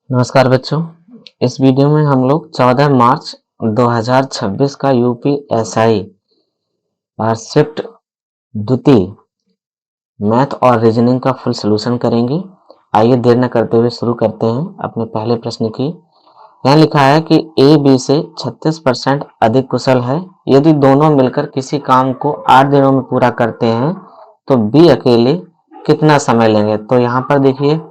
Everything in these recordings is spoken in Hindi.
नमस्कार बच्चों। इस वीडियो में हम लोग 14 मार्च 2026 का यूपीएसआई और शिफ्ट द्वितीय मैथ और रीजनिंग का फुल सॉल्यूशन करेंगे। आइए देर न करते हुए शुरू करते हैं अपने पहले प्रश्न की। यहाँ लिखा है कि ए बी से 36% अधिक कुशल है। यदि दोनों मिलकर किसी काम को 8 दिनों में पूरा करते हैं तो बी अकेले कितना समय लेंगे। तो यहाँ पर देखिए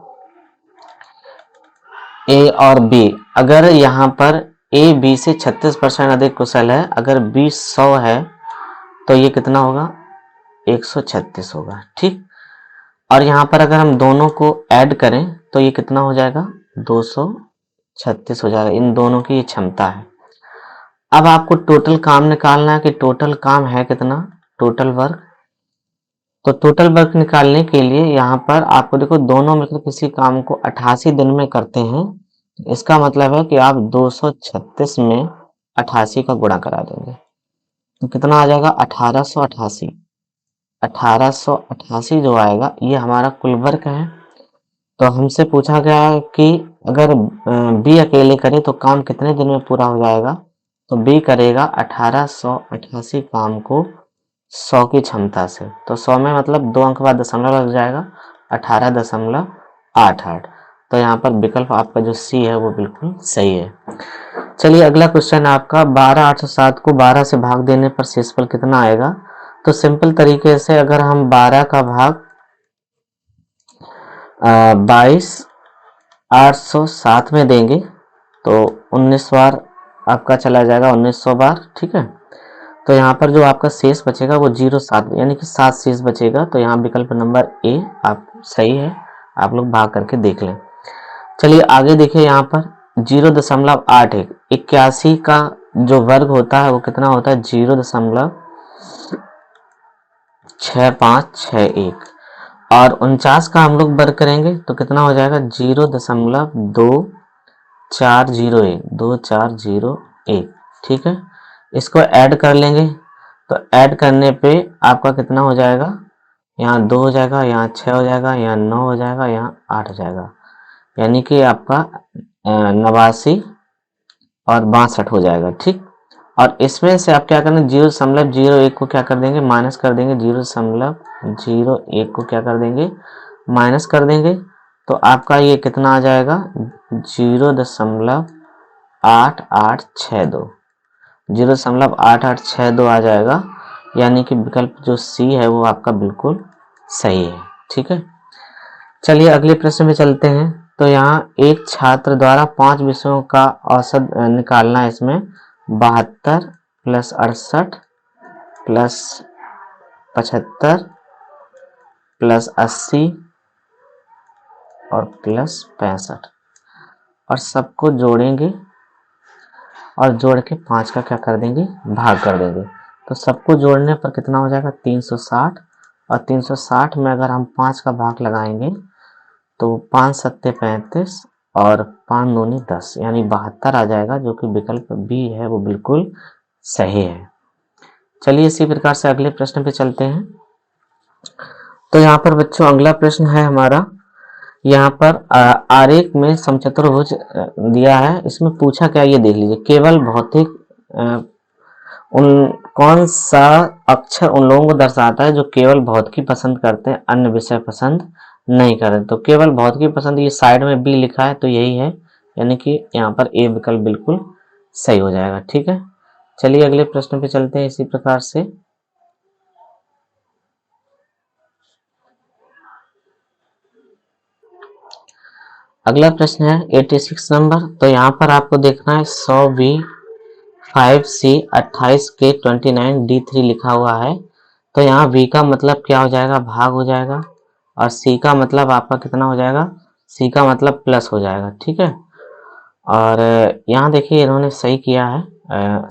ए और बी, अगर यहाँ पर ए बी से 36% अधिक कुशल है, अगर बी 100 है तो ये कितना होगा 136 होगा। ठीक, और यहाँ पर अगर हम दोनों को ऐड करें तो ये कितना हो जाएगा 236 हो जाएगा। इन दोनों की ये क्षमता है। अब आपको टोटल काम निकालना है कि टोटल काम है कितना, टोटल वर्क। तो टोटल वर्क निकालने के लिए यहाँ पर आपको देखो दोनों मिलकर किसी काम को 88 दिन में करते हैं। इसका मतलब है कि आप 236 में 88 का गुणा करा देंगे तो कितना आ जाएगा 1888। 1888 जो आएगा ये हमारा कुल वर्क है। तो हमसे पूछा गया है कि अगर बी अकेले करे तो काम कितने दिन में पूरा हो जाएगा। तो बी करेगा 1888 काम को 100 की क्षमता से। तो 100 में मतलब 2 अंक बाद दशमलव लग जाएगा 18.88। तो यहाँ पर विकल्प आपका जो सी है वो बिल्कुल सही है। चलिए अगला क्वेश्चन आपका 12,807 को 12 से भाग देने पर शेषफल कितना आएगा। तो सिंपल तरीके से अगर हम 12 का भाग 22,807 में देंगे तो 19 बार आपका चला जाएगा 1900 बार। ठीक है, तो यहाँ पर जो आपका शेष बचेगा वो 07 यानी कि 7 शेष बचेगा। तो यहाँ विकल्प नंबर ए आप सही है, आप लोग भाग करके देख लें। चलिए आगे देखिए, यहाँ पर 0.81 81 का जो वर्ग होता है वो कितना होता है 0.6561 और 49 का हम लोग वर्ग करेंगे तो कितना हो जाएगा 0.2401 ठीक है, इसको ऐड कर लेंगे तो ऐड करने पे आपका कितना हो जाएगा, यहाँ 2 हो जाएगा, यहाँ 6 हो जाएगा, यहाँ 9 हो जाएगा, यहाँ 8 हो जाएगा, यानी कि आपका 89 और 62 हो जाएगा। ठीक, और इसमें से आप क्या करेंगे 0.01 को क्या कर देंगे माइनस कर देंगे, 0.01 को क्या कर देंगे माइनस कर देंगे। तो आपका ये कितना आ जाएगा 0.8862 0.8862 आ जाएगा, यानी कि विकल्प जो सी है वो आपका बिल्कुल सही है। ठीक है, चलिए अगले प्रश्न में चलते हैं। तो यहाँ एक छात्र द्वारा 5 विषयों का औसत निकालना है। इसमें 72 प्लस 68 प्लस 75 प्लस 80 और प्लस 65 और सबको जोड़ेंगे और जोड़ के 5 का क्या कर देंगे भाग कर देंगे। तो सबको जोड़ने पर कितना हो जाएगा 360 और 360 में अगर हम 5 का भाग लगाएंगे तो 5 सत्ते 35 और 5 दूनी 10 यानी 72 आ जाएगा, जो कि विकल्प बी है वो बिल्कुल सही है। चलिए इसी प्रकार से अगले प्रश्न पे चलते हैं। तो यहाँ पर बच्चों अगला प्रश्न है हमारा, यहाँ पर आरेख में समचतुर्भुज दिया है। इसमें पूछा क्या ये देख लीजिए, केवल भौतिक उन कौन सा अक्षर उन लोगों को दर्शाता है जो केवल भौतिकी पसंद करते हैं अन्य विषय पसंद नहीं करते। तो केवल भौतिकी पसंद ये साइड में बी लिखा है तो यही है, यानी कि यहाँ पर ए विकल्प बिल्कुल सही हो जाएगा। ठीक है, चलिए अगले प्रश्न पे चलते हैं इसी प्रकार से। अगला प्रश्न है 86 नंबर। तो यहाँ पर आपको देखना है 100B 5C 28K 29D3 लिखा हुआ है। तो यहाँ V का मतलब क्या हो जाएगा भाग हो जाएगा और C का मतलब आपका कितना हो जाएगा, C का मतलब प्लस हो जाएगा। ठीक है, और यहाँ देखिए इन्होंने सही किया है,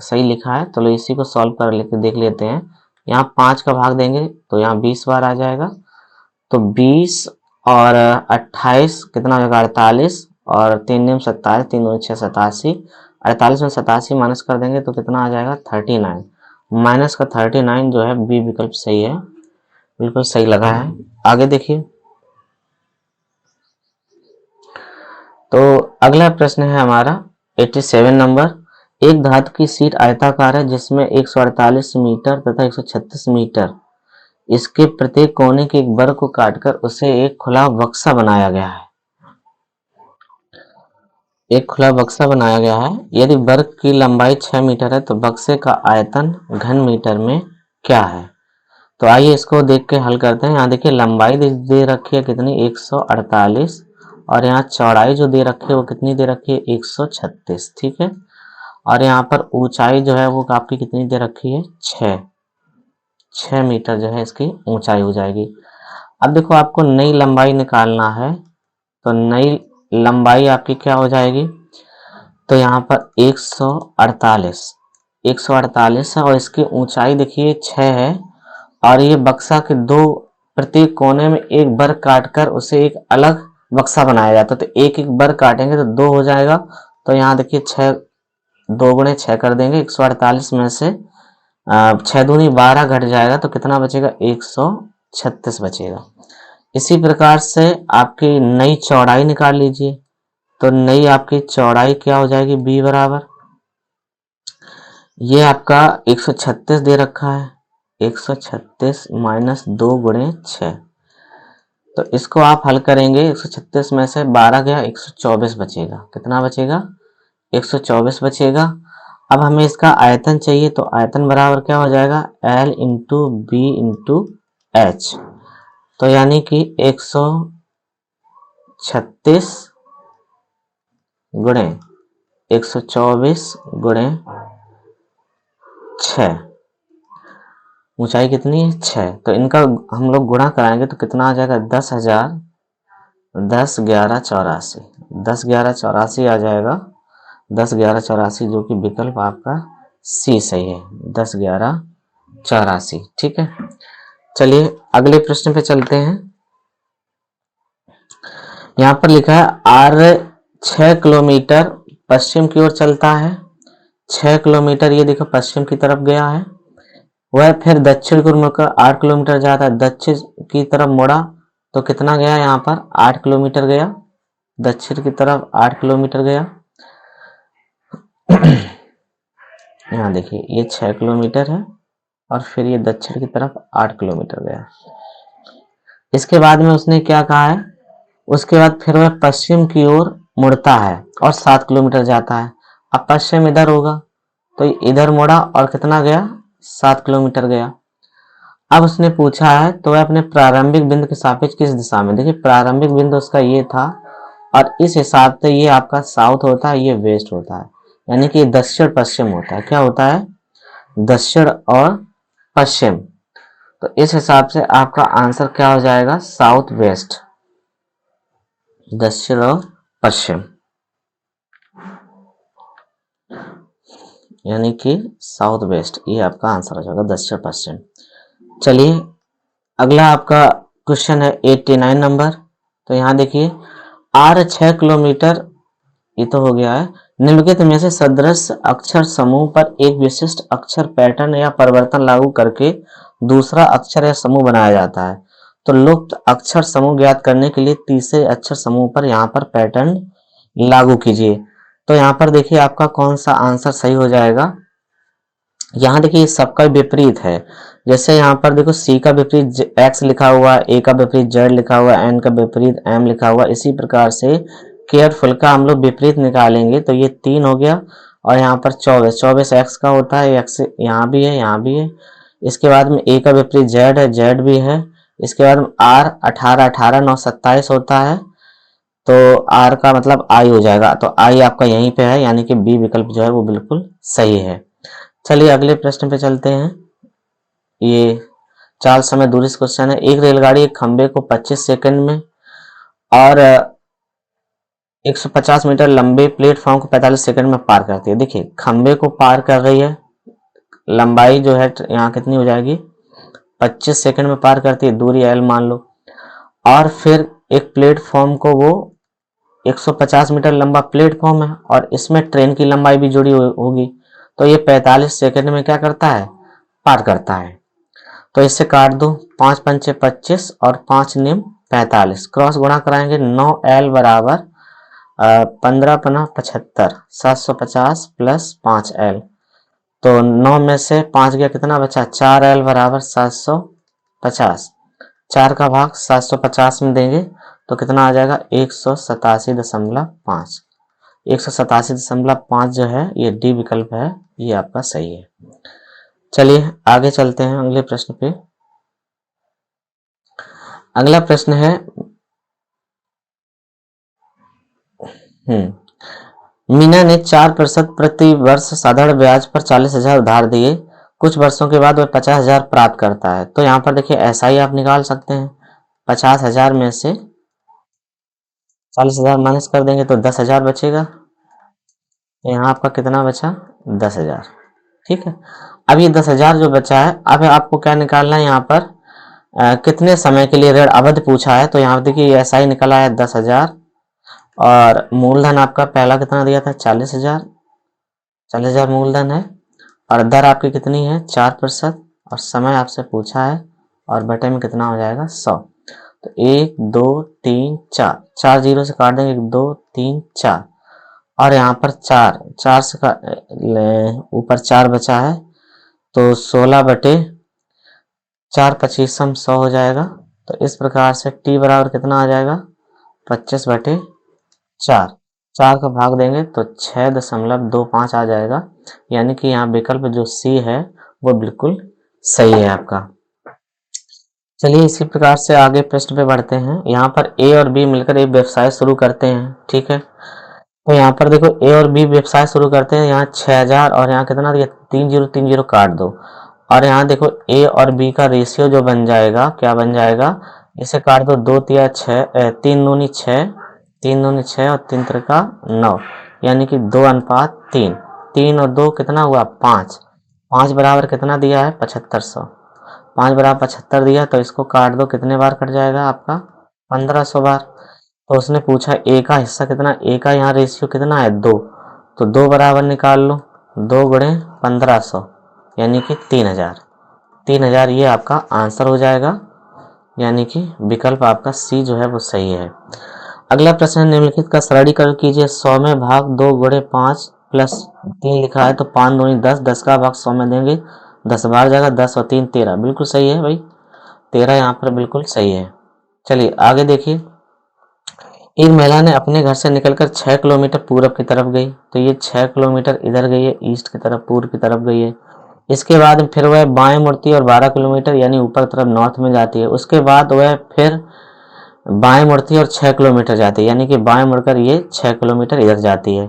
सही लिखा है। तो इसी को सॉल्व कर लेते देख लेते हैं। यहाँ 5 का भाग देंगे तो यहाँ 20 बार आ जाएगा। तो 20 और 28 कितना हो जाएगा 48 और 3 दूनी 27 3 दूनी 6 87, 48 में 87 माइनस कर देंगे तो कितना आ जाएगा 39, माइनस का 39 जो है बी विकल्प सही है, बिल्कुल सही लगा है। आगे देखिए, तो अगला प्रश्न है हमारा 87 नंबर। एक धातु की शीट आयताकार है जिसमें 148 मीटर तथा 136 मीटर इसके प्रत्येक कोने के एक वर्ग को काटकर उसे एक खुला बक्सा बनाया गया है। एक खुला बक्सा बनाया गया है। यदि वर्ग की लंबाई 6 मीटर है तो बक्से का आयतन घन मीटर में क्या है। तो आइए इसको देख के हल करते हैं। यहाँ देखिए लंबाई दे रखी है कितनी 148 और यहाँ चौड़ाई जो दे रखी है वो कितनी दे रखी है 136, ठीक है। और यहाँ पर ऊंचाई जो है वो आपकी कितनी दे रखी है 6 मीटर जो है इसकी ऊंचाई हो जाएगी। अब देखो आपको नई लंबाई निकालना है तो नई लंबाई आपकी क्या हो जाएगी। तो यहाँ पर 148 है और इसकी ऊंचाई देखिए 6 है और ये बक्सा के दो प्रत्येक कोने में एक वर्ग काटकर उसे एक अलग बक्सा बनाया जाता है। तो एक एक वर्ग काटेंगे तो 2 हो जाएगा। तो यहाँ देखिए 6 2 गुणे 6 कर देंगे 148 में से 6 दूनी 12 घट जाएगा तो कितना बचेगा 136 बचेगा। इसी प्रकार से आपकी नई चौड़ाई निकाल लीजिए। तो नई आपकी चौड़ाई क्या हो जाएगी b बराबर, ये आपका 136 दे रखा है 136 माइनस 2 गुणे 6। तो इसको आप हल करेंगे 136 में से 12 गया 124 बचेगा। कितना बचेगा 124 बचेगा। अब हमें इसका आयतन चाहिए तो आयतन बराबर क्या हो जाएगा L into b into h. तो यानी कि 136 गुणे 124 गुणे 6, ऊंचाई कितनी है 6। तो इनका हम लोग गुणा कराएंगे तो कितना आ जाएगा 10,000 10 11 84 10 11 84 आ जाएगा। 10 11 84 जो कि विकल्प आपका सी सही है 10 11 84, ठीक है। चलिए अगले प्रश्न पे चलते हैं। यहाँ पर लिखा है आर्य 6 किलोमीटर पश्चिम की ओर चलता है। 6 किलोमीटर ये देखो पश्चिम की तरफ गया है। वह फिर दक्षिण की ओर मुड़कर 8 किलोमीटर जाता है। दक्षिण की तरफ मुड़ा तो कितना गया यहाँ पर 8 किलोमीटर गया। दक्षिण की तरफ 8 किलोमीटर गया। यहाँ देखिए ये 6 किलोमीटर है और फिर ये दक्षिण की तरफ 8 किलोमीटर गया। इसके बाद में उसने क्या कहा है, उसके बाद फिर वह पश्चिम की ओर मुड़ता है और 7 किलोमीटर जाता है। अब पश्चिम इधर होगा तो इधर मुड़ा और कितना गया 7 किलोमीटर गया। अब उसने पूछा है तो वह अपने प्रारंभिक बिंदु के सापेक्ष किस दिशा में, देखिए प्रारंभिक बिंदु उसका ये था और इस हिसाब से ये आपका साउथ होता है, ये वेस्ट होता है, यानी कि दक्षिण पश्चिम होता है। क्या होता है दक्षिण और पश्चिम। तो इस हिसाब से आपका आंसर क्या हो जाएगा साउथ वेस्ट, दक्षिण और पश्चिम, यानी कि साउथ वेस्ट, ये आपका आंसर हो जाएगा दक्षिण पश्चिम। चलिए अगला आपका क्वेश्चन है 89 नंबर। तो यहाँ देखिए आर 6 किलोमीटर ये तो हो गया है। निम्नलिखित में से सदृश अक्षर समूह पर एक विशिष्ट अक्षर पैटर्न या परिवर्तन लागू करके दूसरा अक्षर या समूह बनाया जाता है। तो लुप्त अक्षर समूह ज्ञात करने के लिए तीसरे अक्षर समूह पर यहाँ पर पैटर्न लागू कीजिए। तो यहाँ पर देखिए आपका कौन सा आंसर सही हो जाएगा। यहाँ देखिए सबका विपरीत है। जैसे यहाँ पर देखो सी का विपरीत एक्स लिखा हुआ, ए का विपरीत जेड लिखा हुआ, एन का विपरीत एम लिखा हुआ। इसी प्रकार से केयरफुल का हम लोग विपरीत निकालेंगे तो ये 3 हो गया और यहाँ पर 24 एक्स का होता है, एक्स यहाँ भी है यहाँ भी है। इसके बाद में ए का विपरीत जेड है, जेड भी है। इसके बाद में आर 18 9 27 होता है तो आर का मतलब आई हो जाएगा। तो आई आपका यहीं पे है, यानी कि बी विकल्प जो है वो बिल्कुल सही है। चलिए अगले प्रश्न पे चलते हैं। ये 4 समय दूरी से क्वेश्चन है। एक रेलगाड़ी एक खंबे को 25 सेकंड में और 150 मीटर लंबे प्लेटफॉर्म को 45 सेकंड में पार करती है। देखिए खंबे को पार कर रही है, लंबाई जो है यहाँ कितनी हो जाएगी 25 सेकंड में पार करती है, दूरी एल मान लो। और फिर एक प्लेटफॉर्म को वो 150 मीटर लंबा प्लेटफॉर्म है और इसमें ट्रेन की लंबाई भी जुड़ी होगी तो ये 45 सेकंड में क्या करता है पार करता है। तो इससे काट दो 5 पंचे 25 और 5 निम 45, क्रॉस गुणा कराएंगे 9L बराबर 15 पना 75, 750 प्लस 5L। तो 9 में से 5 गया, कितना बचा? 4L बराबर 750। 4 का भाग 750 में देंगे तो कितना आ जाएगा? 187.5। 187.5 जो है ये डी विकल्प है, ये आपका सही है। चलिए आगे चलते हैं अगले प्रश्न पे। अगला प्रश्न है मीना ने 4% प्रति वर्ष साधारण ब्याज पर 40,000 उधार दिए। कुछ वर्षों के बाद वह 50,000 प्राप्त करता है। तो यहाँ पर देखिए ऐसा ही आप निकाल सकते हैं। 50,000 में से 40,000 माइनस कर देंगे तो 10,000 बचेगा। तो यहाँ आपका कितना बचा? 10,000। ठीक है। अब ये 10,000 जो बचा है, अब आपको क्या निकालना है यहाँ पर? कितने समय के लिए ऋण अवधि पूछा है। तो यहाँ देखिए ऐसा ही निकला है 10,000, और मूलधन आपका पहला कितना दिया था? 40,000। 40,000 मूलधन है, और दर आपकी कितनी है? 4%, और समय आपसे पूछा है, और बटे में कितना हो जाएगा? 100। तो 1 2 3 4, 4 जीरो से काट देंगे, 1 2 3 4, और यहाँ पर 4 4 से ऊपर 4 बचा है, तो 16 बटे 4 25 100 हो जाएगा। तो इस प्रकार से टी बराबर कितना आ जाएगा? 25 बटे 4। 4 का भाग देंगे तो 6.25 आ जाएगा। यानी कि यहाँ विकल्प जो सी है वो बिल्कुल सही है आपका। चलिए इसी प्रकार से आगे प्रश्न पे बढ़ते हैं। यहाँ पर ए और बी मिलकर एक व्यवसाय शुरू करते हैं। ठीक है। तो यहाँ पर देखो ए और बी व्यवसाय शुरू करते हैं। यहाँ 6,000 और यहाँ कितना दिया? 3030 काट दो, और यहाँ देखो ए और बी का रेशियो जो बन जाएगा, क्या बन जाएगा? इसे काट दो, 2 तिया 6, 3 दूनी 6, 3 दूनी 6 और 3 त्रिका 9, यानी कि 2:3। 3 और 2 कितना हुआ? 5। 5 बराबर कितना दिया है? 7500। 5 बराबर 75 दिया, तो इसको काट दो, कितने बार कट जाएगा आपका? 1500 बार। तो उसने पूछा ए का हिस्सा कितना? ए का यहाँ रेशियो कितना है? 2, तो 2 बराबर निकाल लो, 2 गुणे 1500 यानी कि 3000। 3000 ये आपका आंसर हो जाएगा, यानी कि विकल्प आपका सी जो है वो सही है। अगला प्रश्न निम्नलिखित का सरलीकरण कीजिए। 100 में भाग 2 गुणे 5 प्लस 3 लिखा है, तो 5 दूनी 10, 10 का भाग 100 में देंगे, 10 बार जाएगा, 10 और 3 13, बिल्कुल सही है भाई। 13 यहाँ पर बिल्कुल सही है। चलिए आगे देखिए। एक महिला ने अपने घर से निकलकर 6 किलोमीटर पूरब की तरफ गई। तो ये 6 किलोमीटर इधर गई है, ईस्ट की तरफ, पूर्व की तरफ गई है। इसके बाद फिर वह बाएं मुड़ती है और 12 किलोमीटर यानी ऊपर तरफ नॉर्थ में जाती है। उसके बाद वह फिर बाएं मुड़ती है और 6 किलोमीटर जाती है, यानी कि बाएं मुड़कर ये 6 किलोमीटर इधर जाती है।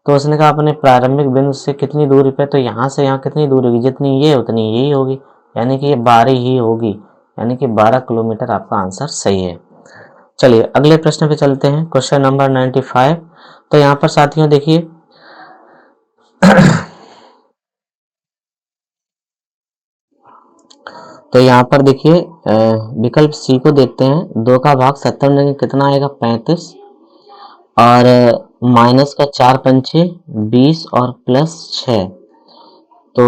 तो उसने कहा अपने प्रारंभिक बिंदु से कितनी दूरी पे? तो यहाँ से यहाँ कितनी दूरी होगी? जितनी ये उतनी यही होगी, यानी कि ये 12 ही होगी, यानी कि 12 किलोमीटर आपका आंसर सही है। चलिए अगले प्रश्न पे चलते हैं, क्वेश्चन नंबर 95। तो यहाँ पर साथियों देखिए तो यहाँ पर देखिए विकल्प सी को देखते हैं। 2 का भाग 70 में कितना आएगा? 35, और माइनस का 4 पंचे 20 और प्लस 6। तो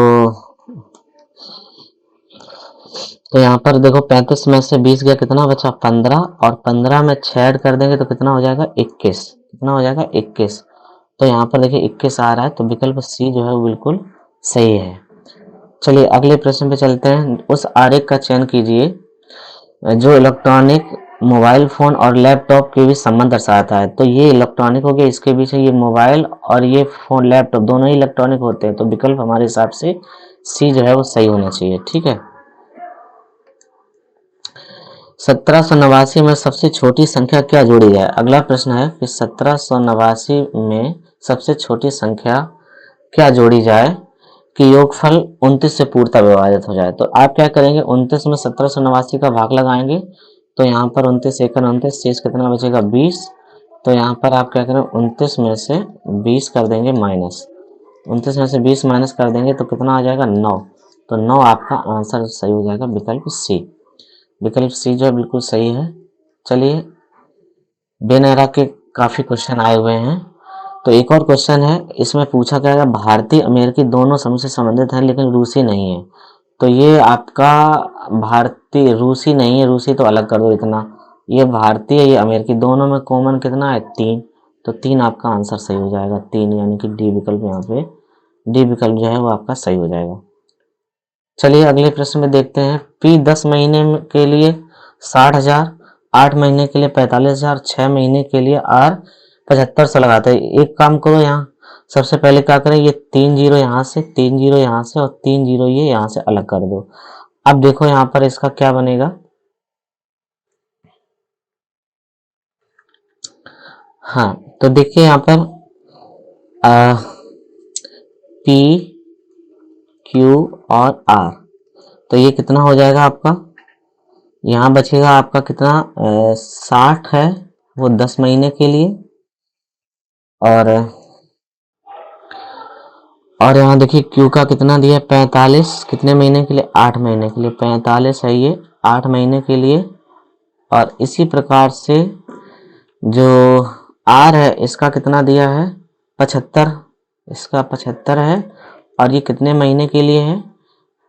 यहाँ पर देखो 35 में से 20 गया, कितना बचा? 15, और 15 में 6 ऐड कर देंगे तो कितना हो जाएगा? 21। कितना हो जाएगा? 21। तो यहाँ पर देखिए 21 आ रहा है, तो विकल्प सी जो है वो बिल्कुल सही है। चलिए अगले प्रश्न पे चलते हैं। उस आरेख का चयन कीजिए जो इलेक्ट्रॉनिक मोबाइल फोन और लैपटॉप के बीच संबंध दर्शाता है। तो ये इलेक्ट्रॉनिक हो गया, इसके बीच ये मोबाइल और ये फोन लैपटॉप दोनों ही इलेक्ट्रॉनिक होते हैं। तो विकल्प हमारे हिसाब से सी जो है वो सही होना चाहिए। ठीक है। 1789 में सबसे छोटी संख्या क्या जोड़ी जाए? अगला प्रश्न है कि 1789 में सबसे छोटी संख्या क्या जोड़ी जाए कि योगफल 29 से पूर्णतः विभाजित हो जाए। तो आप क्या करेंगे? 29 में 1789 का भाग लगाएंगे, तो यहाँ पर 29 एक 29, शेष कितना बचेगा? 20। तो यहाँ पर आप क्या करें? 29 में से 20 कर देंगे माइनस, 29 में से 20 माइनस कर देंगे तो कितना आ जाएगा? 9। तो 9 आपका आंसर सही हो जाएगा, विकल्प सी। विकल्प सी जो है बिल्कुल सही है। चलिए बेनहरा के काफी क्वेश्चन आए हुए हैं, तो एक और क्वेश्चन है, इसमें पूछा गया है भारतीय अमेरिकी दोनों समूह से संबंधित हैं लेकिन रूसी नहीं है। तो ये आपका भारतीय, रूसी नहीं है, रूसी तो अलग कर दो इतना, ये भारतीय ये अमेरिकी दोनों में कॉमन कितना है? 3। तो 3 आपका आंसर सही हो जाएगा, 3 यानी कि डी विकल्प, यहाँ पे डी विकल्प जो है वो आपका सही हो जाएगा। चलिए अगले प्रश्न में देखते हैं। पी 10 महीने के लिए 60,000, 8 महीने के लिए 45,000, 6 महीने के लिए आर 7500 लगाते हैं। एक काम करो, यहाँ सबसे पहले क्या करें, ये 3 जीरो यहाँ से, 3 जीरो यहाँ से और 3 जीरो ये यहाँ से अलग कर दो। अब देखो यहाँ पर इसका क्या बनेगा, हाँ तो देखिए यहाँ पर पी क्यू और आर, तो ये कितना हो जाएगा आपका, यहाँ बचेगा आपका कितना, 60 है वो 10 महीने के लिए, और यहाँ देखिए क्यू का कितना दिया है, 45, कितने महीने के लिए, 8 महीने के लिए, 45 है ये 8 महीने के लिए। और इसी प्रकार से जो आर है इसका कितना दिया है, 75, इसका 75 है, और ये कितने महीने के लिए है,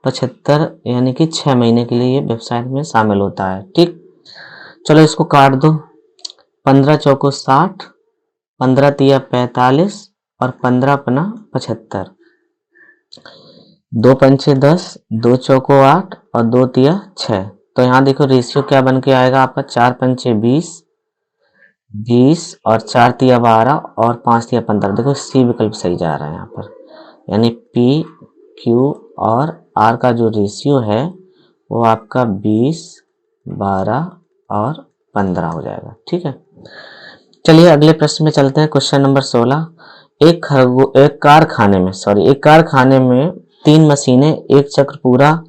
75 यानी कि 6 महीने के लिए ये वेबसाइट में शामिल होता है। ठीक, चलो इसको काट दो, 15 चौको 60, 15 तिया 45 और 15 पना 75, 2 पंचे 10, 2 चौको 8 और 2 तिया 6। तो यहाँ देखो रेशियो क्या बन के आएगा आपका, 4 पंचे 20, 20 और 4 तिया 12 और 5 तिया 15। देखो सी विकल्प सही जा रहा है यहाँ पर, यानी पी क्यू और आर का जो रेशियो है वो आपका 20, 12 और 15 हो जाएगा। ठीक है, चलिए अगले प्रश्न में चलते हैं। Question number 16। एक कारखाने में 3 मशीनें एक चक्र पूरा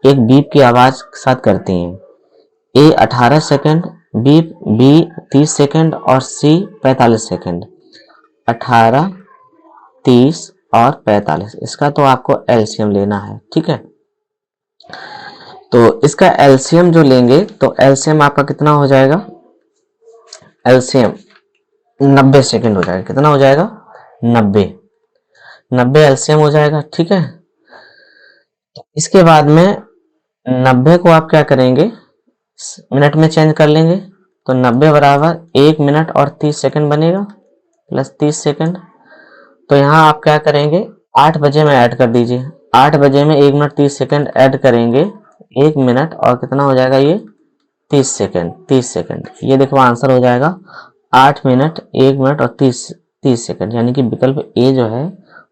एक बीप की आवाज के साथ करती हैं। ए 18 सेकंड, बी 30 सेकंड और सी 45 सेकंड। 18, 30 और 45, इसका तो आपको एलसीएम लेना है। ठीक है, तो इसका एलसीएम जो लेंगे तो एलसीएम आपका कितना हो जाएगा, एलसीएम 90 सेकंड हो जाएगा। कितना हो जाएगा, 90 एलसीएम हो जाएगा। ठीक है, तो इसके बाद में 90 को आप क्या करेंगे, मिनट में चेंज कर लेंगे, तो 90 बराबर 1 मिनट और 30 सेकंड बनेगा प्लस 30 सेकंड। तो यहाँ आप क्या करेंगे, 8 बजे में ऐड कर दीजिए, 8 बजे में 1 मिनट 30 सेकंड ऐड करेंगे, 1 मिनट और कितना हो जाएगा ये 30 सेकंड, 30 सेकंड। ये देखो आंसर हो जाएगा 8 मिनट 1 मिनट और 30 सेकंड, यानी कि विकल्प ए जो है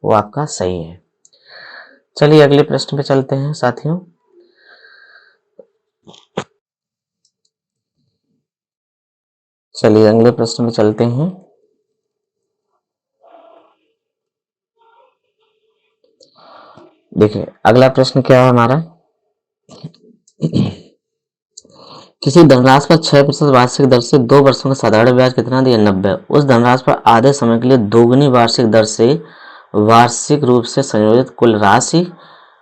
वो आपका सही है। चलिए अगले प्रश्न पे चलते हैं साथियों। चलिए अगले प्रश्न में चलते हैं। देखिए अगला प्रश्न क्या है हमारा, किसी धनराशि पर 6% वार्षिक दर से 2 वर्षों का साधारण ब्याज कितना दिया, 90। उस धनराशि पर आधे समय के लिए दोगुनी वार्षिक दर से वार्षिक रूप से संयोजित कुल राशि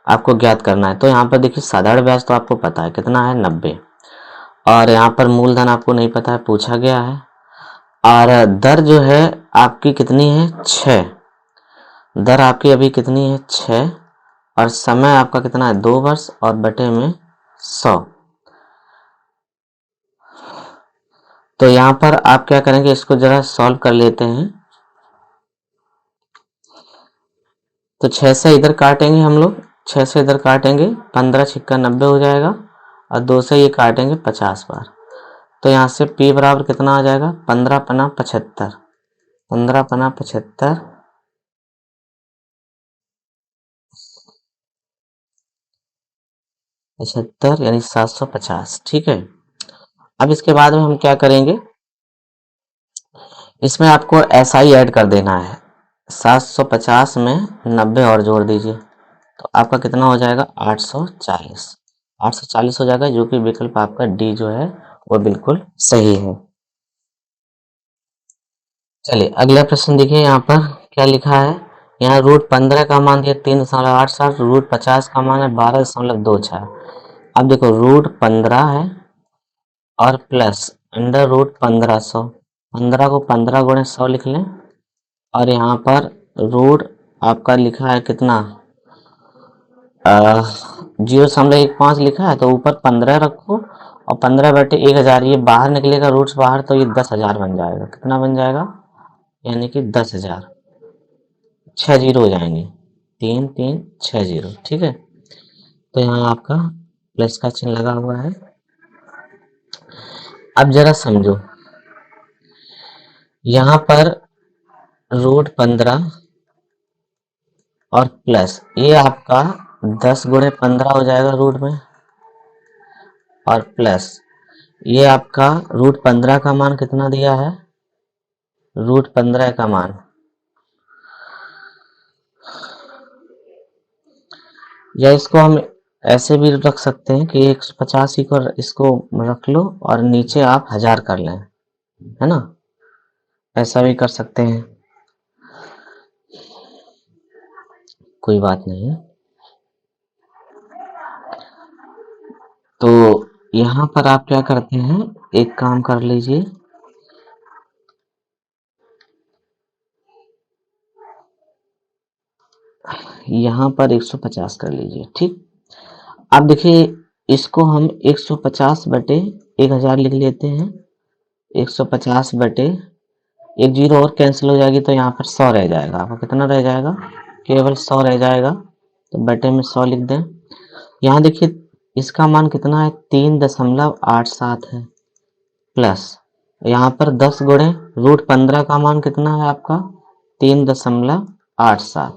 आपको ज्ञात करना है। तो यहाँ पर देखिए साधारण ब्याज तो आपको पता है कितना है, 90, और यहाँ पर मूलधन आपको नहीं पता है, पूछा गया है, और दर जो है आपकी कितनी है, 6, दर आपकी अभी कितनी है, 6, और समय आपका कितना है, 2 वर्ष और बटे में 100। तो यहाँ पर आप क्या करेंगे, इसको जरा सॉल्व कर लेते हैं। तो 6 से इधर काटेंगे हम लोग, 6 से इधर काटेंगे, 15 छिक्का 90 हो जाएगा, और 2 से ये काटेंगे 50 बार। तो यहाँ से P बराबर कितना आ जाएगा, 15 पना 75, 15 पना 75, 75 यानी 750। ठीक है, अब इसके बाद में हम क्या करेंगे, इसमें आपको SI ऐड कर देना है, 750 में 90 और जोड़ दीजिए, तो आपका कितना हो जाएगा, 840, 840 हो जाएगा, जो कि विकल्प आपका डी जो है वो बिल्कुल सही है। चलिए अगला प्रश्न देखिए, यहाँ पर क्या लिखा है, यहाँ रूट 15 का मान दिया 3.87, रूट 50 का मान है 12.26। अब देखो रूट 15 है और प्लस अंडर रूट 1500, 15 को 15 गुणे 100 लिख लें, और यहाँ पर रूट आपका लिखा है कितना, 0.15 लिखा है, तो ऊपर 15 रखो और 15 बटे 1000, ये बाहर निकलेगा रूट्स बाहर, तो ये 10,000 बन जाएगा। कितना बन जाएगा, यानी कि 10,000, 6 जीरो हो जाएंगे, 3 3 6 जीरो, ठीक है। तो यहाँ आपका प्लस का चिन्ह लगा हुआ है। अब जरा समझो, यहाँ पर √15 और प्लस ये आपका 10 × 15 हो जाएगा रूट में, और प्लस ये आपका √15 का मान कितना दिया है, √15 का मान, या इसको हम ऐसे भी रख सकते हैं कि 185 को इसको रख लो और नीचे आप 1000 कर लें, है ना, ऐसा भी कर सकते हैं, कोई बात नहीं। तो यहाँ पर आप क्या करते हैं, एक काम कर लीजिए, यहाँ पर 150 कर लीजिए, ठीक। अब देखिए, इसको हम 150 बटे 1000 लिख लेते हैं, 150 बटे, एक जीरो और कैंसिल हो जाएगी तो यहाँ पर 100 रह जाएगा, आपका कितना रह जाएगा, केवल 100 रह जाएगा, तो बटे में 100 लिख दें। यहाँ देखिए इसका मान कितना है, 3.87 है, प्लस यहाँ पर 10 × √15 का मान कितना है आपका, 3.87,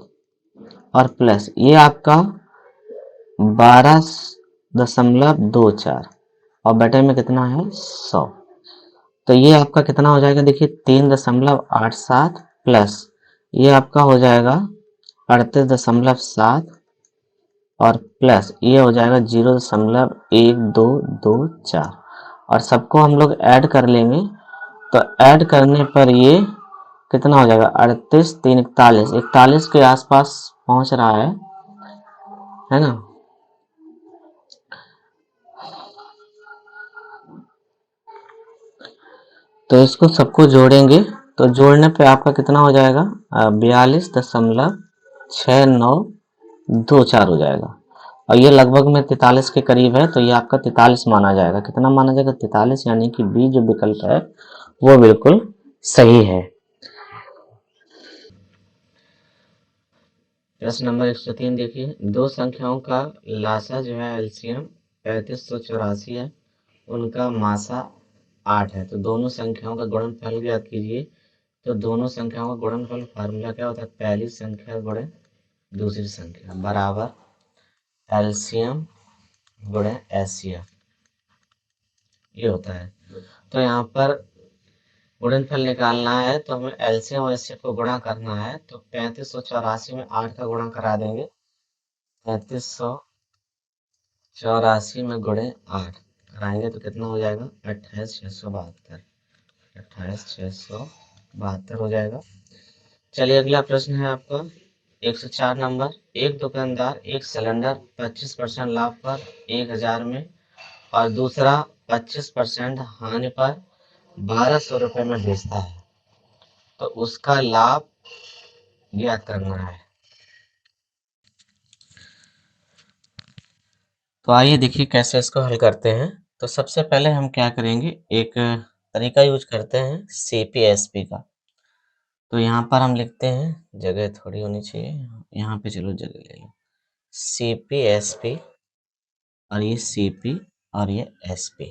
और प्लस ये आपका 12.24, और बटे में कितना है, 100। तो ये आपका कितना हो जाएगा, देखिए 3.87 प्लस ये आपका हो जाएगा 38.7, और प्लस ये हो जाएगा 0.1224, और सबको हम लोग ऐड कर लेंगे, तो ऐड करने पर ये कितना हो जाएगा, 38 3 41, 41 के आसपास पहुंच रहा है ना। तो इसको सबको जोड़ेंगे, तो जोड़ने पे आपका कितना हो जाएगा, 42.6924 हो जाएगा, और ये लगभग में 43 के करीब है, तो ये आपका 43 माना जाएगा, कितना माना जाएगा, 43, यानी कि बी जो विकल्प है वो बिल्कुल सही है। प्रश्न नंबर 103 देखिए, दो संख्याओं का लासा जो है एलसीएम 3584 है, उनका मासा 8 है, तो दोनों संख्याओं का गुणनफल ज्ञात कीजिए। तो दोनों संख्याओं का गुणनफल फार्मूला क्या होता है, पहली संख्या गुणे दूसरी संख्या बराबर एलसीएम गुणे एचसीएफ, ये होता है। तो यहाँ पर गुणनफल निकालना है तो हमें एलसीएम और एचसीएफ को गुणा करना है, तो 3584 में 8 का गुणा करा देंगे, 3584 में गुणे 8 कराएंगे तो कितना हो जाएगा, 28,672, 28,672 हो जाएगा। चलिए अगला प्रश्न है आपका 104 नंबर, एक दुकानदार एक सिलेंडर 25% लाभ पर 1000 में और दूसरा 25% हानि पर 1200 रुपये में बेचता है, तो उसका लाभ ज्ञात करना है। तो आइए देखिए कैसे इसको हल करते हैं। तो सबसे पहले हम क्या करेंगे, एक तरीका यूज करते हैं CPSP का। तो यहाँ पर हम लिखते हैं, जगह थोड़ी होनी चाहिए, यहाँ पे चलो जगह ले लो, CPSP और ये CP और ये SP।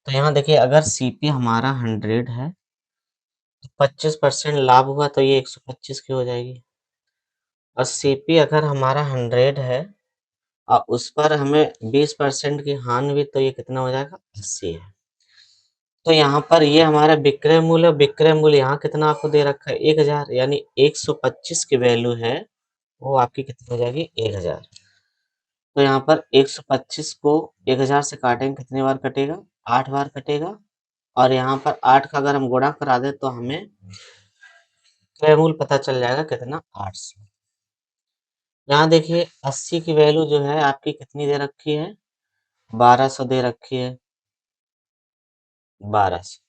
तो यहाँ देखिए अगर CP हमारा 100 है, 25% लाभ हुआ तो ये 125 की हो जाएगी, और CP अगर हमारा 100 है और उस पर हमें 20% की हानि हुई तो ये कितना हो जाएगा, 80 है। तो यहाँ पर ये हमारा विक्रय मूल्य यहाँ कितना आपको दे रखा है, 1000, यानी 125 की वैल्यू है वो आपकी कितनी हो जाएगी, 1000। तो यहाँ पर 125 को 1000 से काटेंगे, कितनी बार कटेगा, 8 बार कटेगा, और यहाँ पर 8 का अगर हम गुणा करा दें तो हमें क्रय मूल्य पता चल जाएगा कितना, 800। यहाँ देखिए 80 की वैल्यू जो है आपकी कितनी दे रखी है, 1200 दे रखी है, 1200,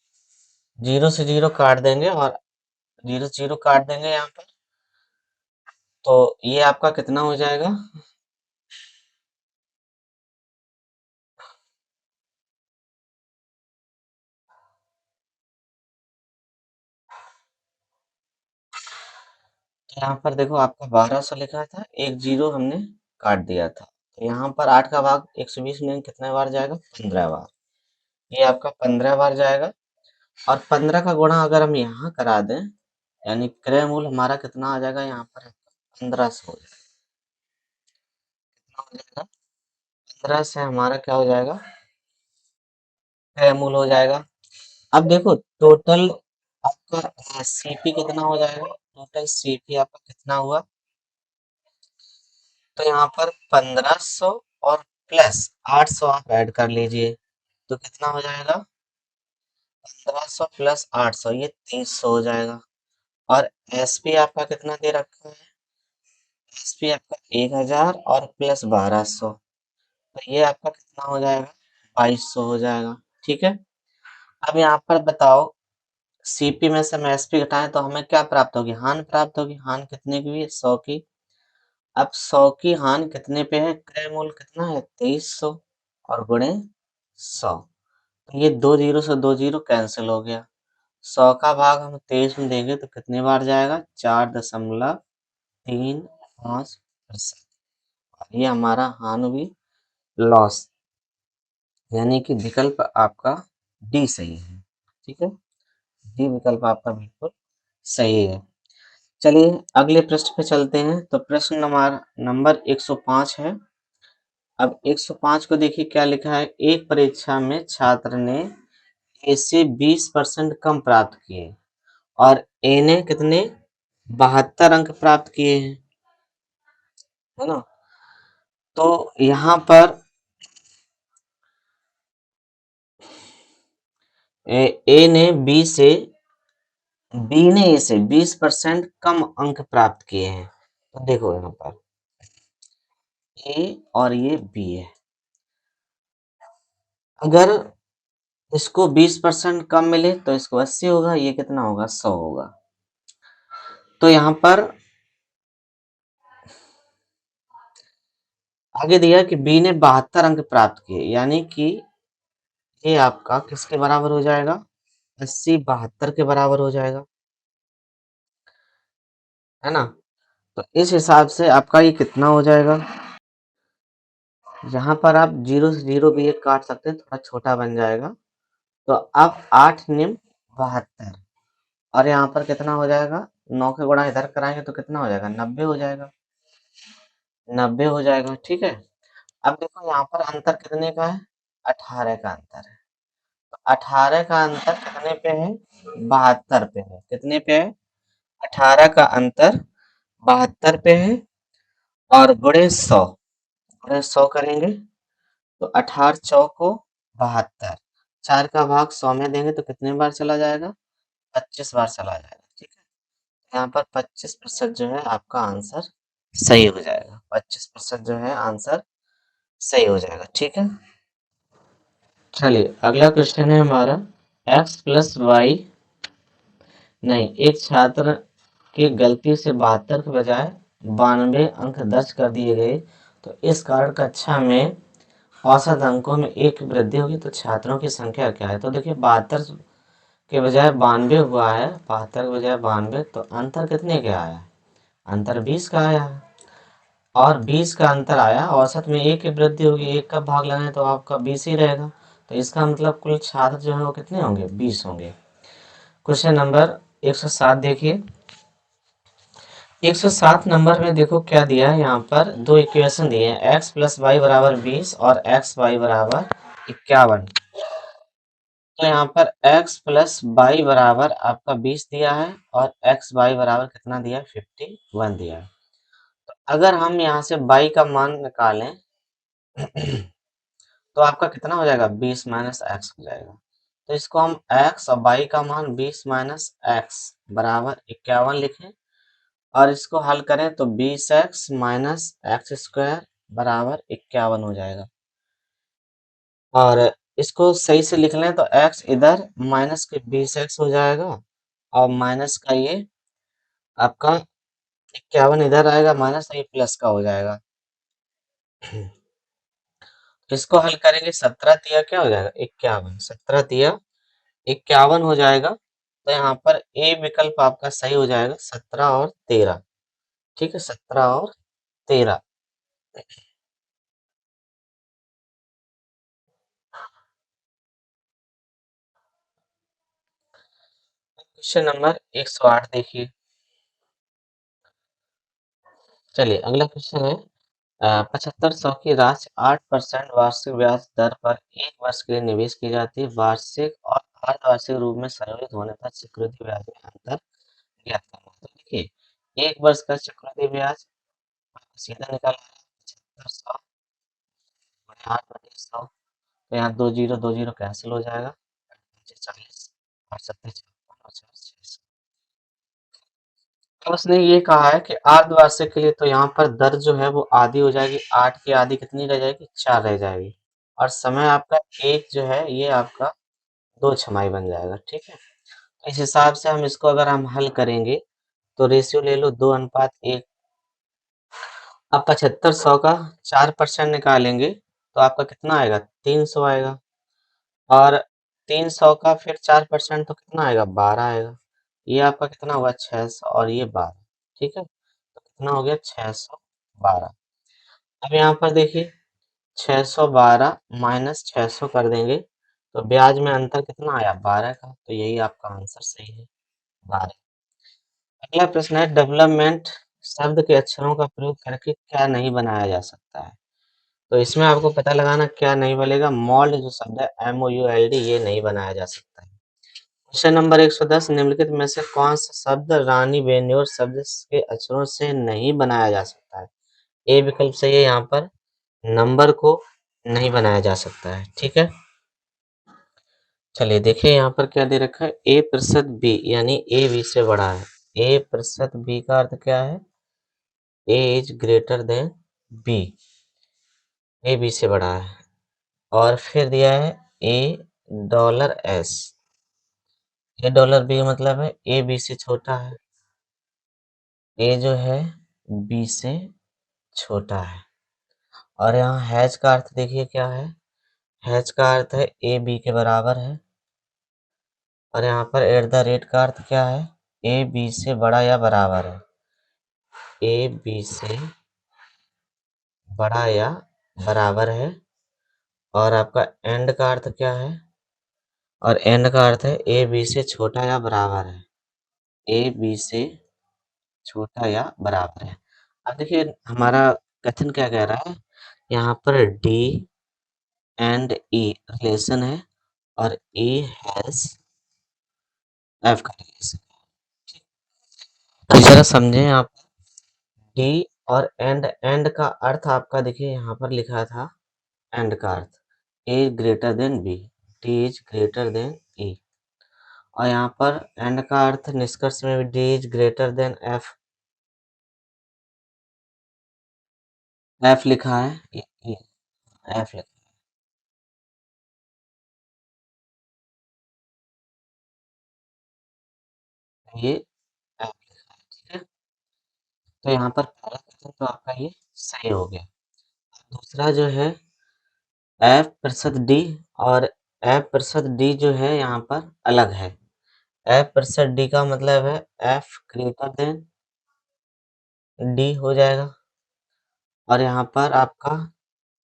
जीरो से जीरो काट देंगे और जीरो से जीरो काट देंगे यहाँ पर, तो ये आपका कितना हो जाएगा, तो यहाँ पर देखो आपका 1200 लिखा था, एक जीरो हमने काट दिया था। तो यहाँ पर 8 का भाग 120 में कितने बार जाएगा? 15 बार। ये आपका 15 बार जाएगा। और 15 का गुणा अगर हम यहाँ करा दें, यानी क्रय मूल्य हमारा कितना आ जाएगा? यहाँ पर 1500 हो जाएगा। कितना हो जाएगा? 15 से हमारा क्या हो जाएगा? क्रय मूल्य हो जाएगा। अब देखो टोटल आपका सीपी कितना हो जाएगा? टोटल सीपी आपका कितना हुआ? तो यहाँ पर 1500 और प्लस 800 आप ऐड कर लीजिए, तो कितना हो जाएगा? 1500 प्लस 800, ये 2300 हो जाएगा। और एसपी आपका कितना दे रखा है? एसपी आपका 1000 और प्लस 1200, तो ये आपका कितना हो जाएगा? 2200 हो जाएगा। ठीक है। अब यहाँ पर बताओ, सीपी में से हम एसपी घटाएं तो हमें क्या प्राप्त होगी? हानि प्राप्त होगी। हानि कितने की हुई? 100 की। अब 100 की हानि कितने पे है? क्रय मूल्य कितना है? 2300 और गुणे 100। तो ये दो जीरो से दो जीरो कैंसिल हो गया। 100 का भाग हम 23 में देंगे तो कितने बार जाएगा? 4.35%। और ये हमारा हानि हुई, लॉस, यानी कि विकल्प आपका डी सही है। ठीक है, डी विकल्प आपका बिल्कुल सही है। चलिए अगले प्रश्न पे चलते हैं। तो प्रश्न नंबर 105 है। अब 105 को देखिए क्या लिखा है। एक परीक्षा में छात्र ने ए से 20% कम प्राप्त किए और ए ने कितने? 72 अंक प्राप्त किए हैं, है ना। तो यहाँ पर ए ने बी ने ए से 20% कम अंक प्राप्त किए हैं। तो देखो यहाँ पर ए और ये बी है। अगर इसको 20% कम मिले तो इसको 80 होगा, ये कितना होगा? 100 होगा। तो यहाँ पर आगे दिया कि बी ने 72 अंक प्राप्त किए, यानी कि ये आपका किसके बराबर हो जाएगा? 80 72 के बराबर हो जाएगा, है ना। तो इस हिसाब से आपका ये कितना हो जाएगा? यहाँ पर आप जीरो से जीरो भी एक काट सकते हैं, थोड़ा छोटा बन जाएगा। तो अब 8 निम 72 और यहाँ पर कितना हो जाएगा? 9 के गुणा इधर कराएंगे तो कितना हो जाएगा? 90 हो जाएगा। 90 हो जाएगा। ठीक है। अब देखो यहाँ पर अंतर कितने का है? 18 का अंतर है। 18 का अंतर कितने पे है? 72 पे है। कितने पे है? 18 का अंतर 72 पे है और गुणे 100, गुणे 100 करेंगे तो 18 चौको 72, 4 का भाग 100 में देंगे तो कितने बार चला जाएगा? 25 बार चला जाएगा। ठीक है। यहाँ पर 25% जो है आपका आंसर सही हो जाएगा। 25% जो है आंसर सही हो जाएगा। ठीक है। चलिए अगला क्वेश्चन है हमारा, x प्लस वाई, नहीं, एक छात्र की गलती से 72 के बजाय 92 अंक दर्ज कर दिए गए, तो इस कारण कक्षा में औसत अंकों में एक की वृद्धि होगी, तो छात्रों की संख्या क्या है? तो देखिए 72 के बजाय 92 हुआ है, 72 के बजाय 92, तो अंतर कितने का आया है? अंतर 20 का आया है। और 20 का अंतर आया, औसत में एक की वृद्धि होगी, एक का भाग लगाए तो आपका 20 ही रहेगा। तो इसका मतलब कुल छात्र जो है वो कितने होंगे? 20 होंगे। क्वेश्चन नंबर 107 देखिए। 107 नंबर में देखो क्या दिया है। यहाँ पर दो इक्वेशन दिए हैं, x प्लस वाई बराबर 20 और एक्स वाई बराबर 51। तो यहाँ पर x प्लस वाई बराबर आपका 20 दिया है और एक्स वाई बराबर कितना दिया है? 51 दिया है। तो अगर हम यहाँ से y का मान निकालें तो आपका कितना हो जाएगा? 20 माइनस एक्स हो जाएगा। तो इसको हम x और y का मान 20 माइनस एक्स बराबर 51 लिखें और इसको हल करें तो 20x माइनस एक्स स्क्वायर बराबर 51 हो जाएगा। और इसको सही से लिख लें तो x इधर माइनस के 20x हो जाएगा और माइनस का ये आपका 51 इधर आएगा, माइनस ये प्लस का हो जाएगा। इसको हल करेंगे 17 तिया क्या हो जाएगा? 51। 17 तिया 51 हो जाएगा। तो यहाँ पर ए विकल्प आपका सही हो जाएगा, 17 और 13। ठीक है, 17 और 13। क्वेश्चन नंबर 108 देखिए। चलिए अगला क्वेश्चन है, 7500 की राशि 8% वार्षिक ब्याज दर पर 1 वर्ष के लिए निवेश की जाती है। वार्षिक और अर्धवार्षिक रूप में संयोजित होने पर चक्रवृद्धि ब्याज में अंतर ज्ञात करना। तो देखिए 1 वर्ष का चक्रवृद्धि ब्याज सीधा निकाल आएगा 7500 बटे 8/100। तो यहाँ दो जीरो कैंसिल हो जाएगा, 40 और 7 और 600। तो उसने ये कहा है कि अर्धवार्षिक के लिए तो यहाँ पर दर जो है वो आधी हो जाएगी, 8 की आधी कितनी रह जाएगी, 4 रह जाएगी। और समय आपका एक जो है ये आपका 2 छमाही बन जाएगा, ठीक है। इस हिसाब से हम इसको अगर हम हल करेंगे तो रेशियो ले लो 2:1। अब 7500 का 4% निकालेंगे तो आपका कितना आएगा, 300 आएगा। और 300 का फिर 4% तो कितना आएगा, 12 आएगा। ये आपका कितना हुआ, 600 और ये 12, ठीक है। तो कितना हो गया, 612। अब यहाँ पर देखिए 612 माइनस 600 कर देंगे तो ब्याज में अंतर कितना आया, 12 का। तो यही आपका आंसर सही है, 12। अगला प्रश्न है, डेवलपमेंट शब्द के अक्षरों का प्रयोग करके क्या नहीं बनाया जा सकता है। तो इसमें आपको पता लगाना क्या नहीं बनेगा, मोल्ड जो शब्द है MOULD ये नहीं बनाया जा सकता है। क्वेश्चन नंबर 110, निम्नलिखित में से कौन सा शब्द रानी बेन्योर शब्द के अक्षरों से नहीं बनाया जा सकता है। ए विकल्प सही है, यहाँ पर नंबर को नहीं बनाया जा सकता है, ठीक है। चलिए देखिए यहाँ पर क्या दे रखा है, ए प्रतिशत बी यानी ए बी से बड़ा है। ए प्रतिशत बी का अर्थ क्या है, A is greater than B, A B से बड़ा है। और फिर दिया है $S, $B का मतलब है ए बी से छोटा है, ए जो है बी से छोटा है। और यहाँ हैज का अर्थ देखिए क्या है, हैज का अर्थ है ए बी के बराबर है। और यहाँ पर एट द रेट का अर्थ क्या है, ए बी से बड़ा या बराबर है, ए बी से बड़ा या बराबर है। और आपका एंड का अर्थ क्या है, और एंड का अर्थ है ए बी से छोटा या बराबर है, ए बी से छोटा या बराबर है। अब देखिए हमारा कथन क्या कह रहा है, यहाँ पर डी एंड ई रिलेशन है और ई हैज एफ का रिलेशन। तो जरा समझें आप, डी और एंड का अर्थ आपका देखिए यहाँ पर लिखा था, एंड का अर्थ A greater than B, D is greater than E. और यहाँ पर एंड का अर्थ निष्कर्ष में भी D is greater than F, F लिखा है, एफ लिखा है, ये एफ लिखा है, ठीक है। तो यहाँ पर पहला क्वेश्चन तो आपका ये सही हो गया। दूसरा जो है एफ प्रतिशत डी, और एफ प्रतिशत डी जो है यहाँ पर अलग है। एफ प्रतिशत डी का मतलब है एफ ग्रेटर देन डी हो जाएगा। और यहाँ पर आपका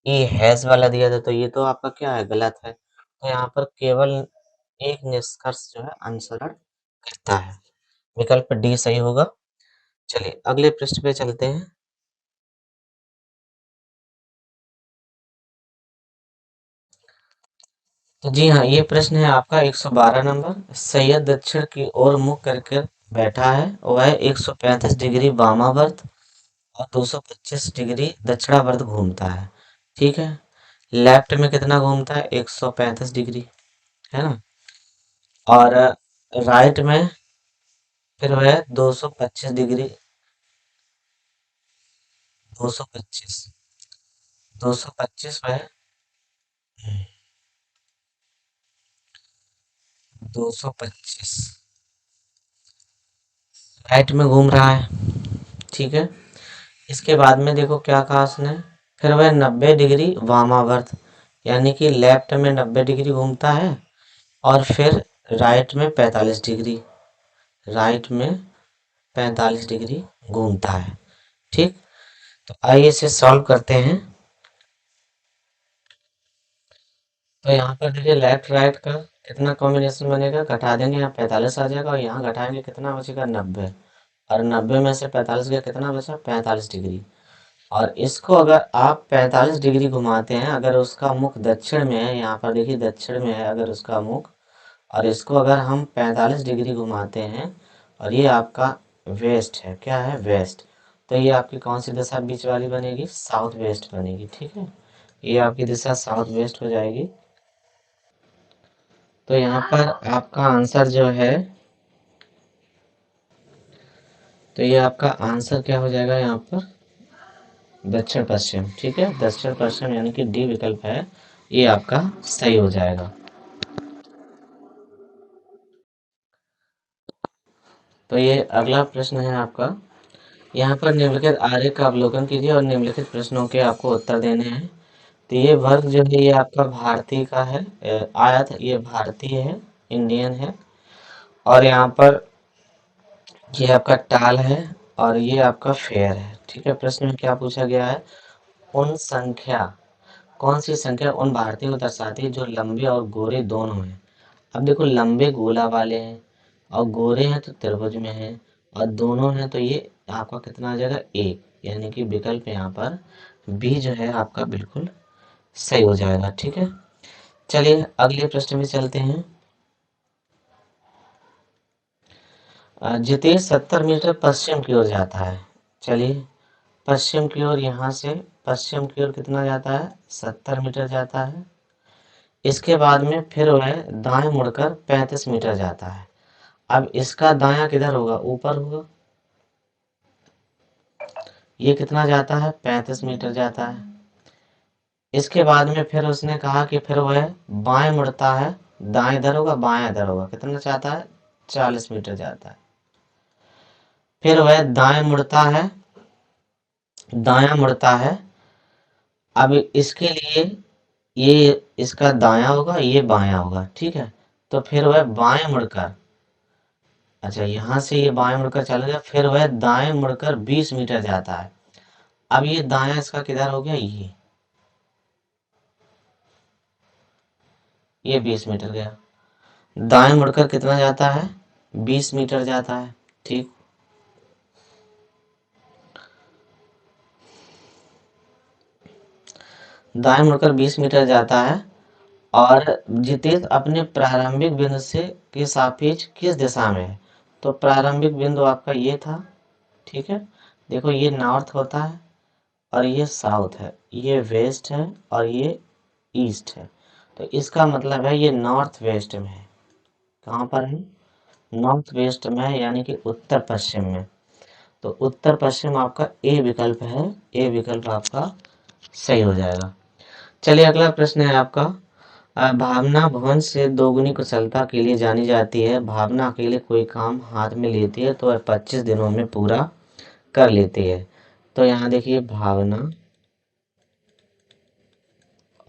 ये हैज वाला दिया था तो ये तो आपका क्या है, गलत है। तो यहाँ पर केवल एक निष्कर्ष जो है अनुसरण करता है, विकल्प डी सही होगा। चलिए अगले पृष्ठ पे चलते हैं। तो जी हाँ, ये प्रश्न है आपका 112 नंबर। सैयद दक्षिण की ओर मुख करके बैठा है, वह 135 डिग्री वामावर्त और 225 डिग्री दक्षिणावर्त घूमता है, ठीक है। लेफ्ट में कितना घूमता है, 135 डिग्री, है ना। और राइट में फिर वह 225 डिग्री, 225, 225 वह 225 राइट में घूम रहा है, ठीक है। इसके बाद में देखो क्या कहा उसने, फिर वह 90 डिग्री वामावर्त यानी कि लेफ्ट में 90 डिग्री घूमता है, और फिर राइट में 45 डिग्री, राइट में 45 डिग्री घूमता है। ठीक, तो आइए इसे सॉल्व करते हैं। तो यहाँ पर देखिए लेफ्ट राइट का कितना कॉम्बिनेशन बनेगा, घटा देंगे यहाँ 45 आ जाएगा और यहाँ घटाएंगे कितना बचेगा 90, और 90 में से 45 का कितना बचा 45 डिग्री। और इसको अगर आप 45 डिग्री घुमाते हैं, अगर उसका मुख दक्षिण में है, यहाँ पर देखिए दक्षिण में है अगर उसका मुख, और इसको अगर हम 45 डिग्री घुमाते हैं और ये आपका वेस्ट है, क्या है वेस्ट, तो ये आपकी कौन सी दिशा बीच वाली बनेगी, साउथ वेस्ट बनेगी। ठीक है, ये आपकी दिशा साउथ वेस्ट हो जाएगी। तो यहाँ पर आपका आंसर जो है, तो ये आपका आंसर क्या हो जाएगा यहाँ पर दक्षिण पश्चिम। ठीक है, दक्षिण पश्चिम यानी कि डी विकल्प है, ये आपका सही हो जाएगा। तो ये अगला प्रश्न है आपका, यहाँ पर निम्नलिखित आरेख का अवलोकन कीजिए और निम्नलिखित प्रश्नों के आपको उत्तर देने हैं। तो ये वर्ग जो है ये आपका भारतीय का है, आयत ये भारतीय है, इंडियन है, और यहाँ पर ये आपका टाल है और ये आपका फेयर है। ठीक है, प्रश्न में क्या पूछा गया है, उन संख्या, कौन सी संख्या उन भारतीयों को दर्शाती है जो लंबे और गोरे दोनों हैं। अब देखो लंबे गोला वाले हैं और गोरे हैं तो त्रिभुज में हैं, और दोनों हैं तो ये आपका कितना आ जाएगा एक, यानी कि विकल्प यहाँ पर बी जो है आपका बिल्कुल सही हो जाएगा। ठीक है, चलिए अगले प्रश्न में चलते हैं। जितेश 70 मीटर पश्चिम की ओर जाता है। चलिए पश्चिम की ओर, यहाँ से पश्चिम की ओर कितना जाता है 70 मीटर जाता है। इसके बाद में फिर वह दाएं मुड़कर 35 मीटर जाता है। अब इसका दायां किधर होगा, ऊपर होगा। ये कितना जाता है 35 मीटर जाता है। इसके बाद में फिर उसने कहा कि फिर वह बाएं मुड़ता है, दाएं इधर होगा बायां इधर होगा, कितना जाता है 40 मीटर जाता है। फिर वह दाएं मुड़ता है, दायां मुड़ता है। अब इसके लिए ये इसका दायां होगा ये बायां होगा। ठीक है, तो फिर वह बाएं मुड़कर, अच्छा यहाँ से ये बाएं मुड़कर चला गया, फिर वह दाएं मुड़कर 20 मीटर जाता है। अब ये दायां इसका किधर हो गया, ये 20 मीटर गया। दाएं मुड़कर कितना जाता है 20 मीटर जाता है। ठीक, दाएं मुड़कर 20 मीटर जाता है। और जितेश अपने प्रारंभिक बिंदु से के सापेक्ष किस दिशा में है, तो प्रारंभिक बिंदु आपका ये था। ठीक है, देखो ये नॉर्थ होता है और ये साउथ है, ये वेस्ट है और ये ईस्ट है, तो इसका मतलब है ये नॉर्थ वेस्ट में है। कहाँ पर है, नॉर्थ वेस्ट में है, यानी कि उत्तर पश्चिम में। तो उत्तर पश्चिम आपका ए विकल्प है, ए विकल्प आपका सही हो जाएगा। चलिए अगला प्रश्न है आपका, भावना भवन से दोगुनी कुशलता के लिए जानी जाती है। भावना अकेले कोई काम हाथ में लेती है तो वह 25 दिनों में पूरा कर लेती है। तो यहाँ देखिए भावना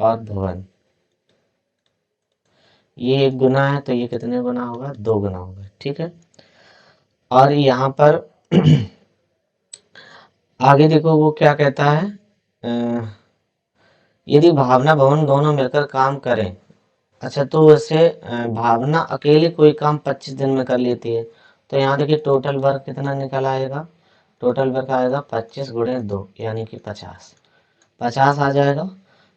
और भवन, ये एक गुना है तो ये कितने गुना होगा, 2 गुना होगा। ठीक है, और यहाँ पर आगे देखो वो क्या कहता है, यदि भावना भवन दोनों मिलकर काम करें, अच्छा तो वैसे भावना अकेले कोई काम 25 दिन में कर लेती है। तो यहाँ देखिए टोटल वर्क कितना निकल आएगा, टोटल वर्क आएगा 25 गुणे 2 यानी कि 50, 50 आ जाएगा।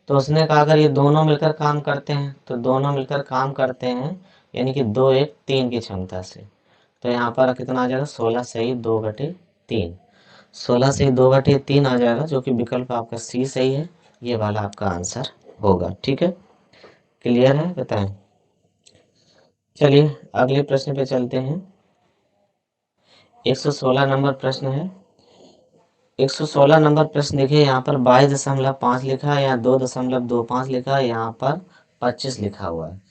तो उसने कहा अगर ये दोनों मिलकर काम करते हैं, तो दोनों मिलकर काम करते हैं यानी कि 2 1 3 की क्षमता से। तो यहाँ पर कितना आ जाएगा 16 सही 2/3, 16 से 2/3 आ जाएगा, जो कि विकल्प आपका सी सही है, ये वाला आपका आंसर होगा। ठीक है, क्लियर है, बताएं। चलिए अगले प्रश्न पे चलते हैं। 116 नंबर प्रश्न है। 116 नंबर प्रश्न देखिए, यहाँ पर 22.5 लिखा है, यहाँ 2.25 लिखा है, यहाँ पर 25 लिखा हुआ है।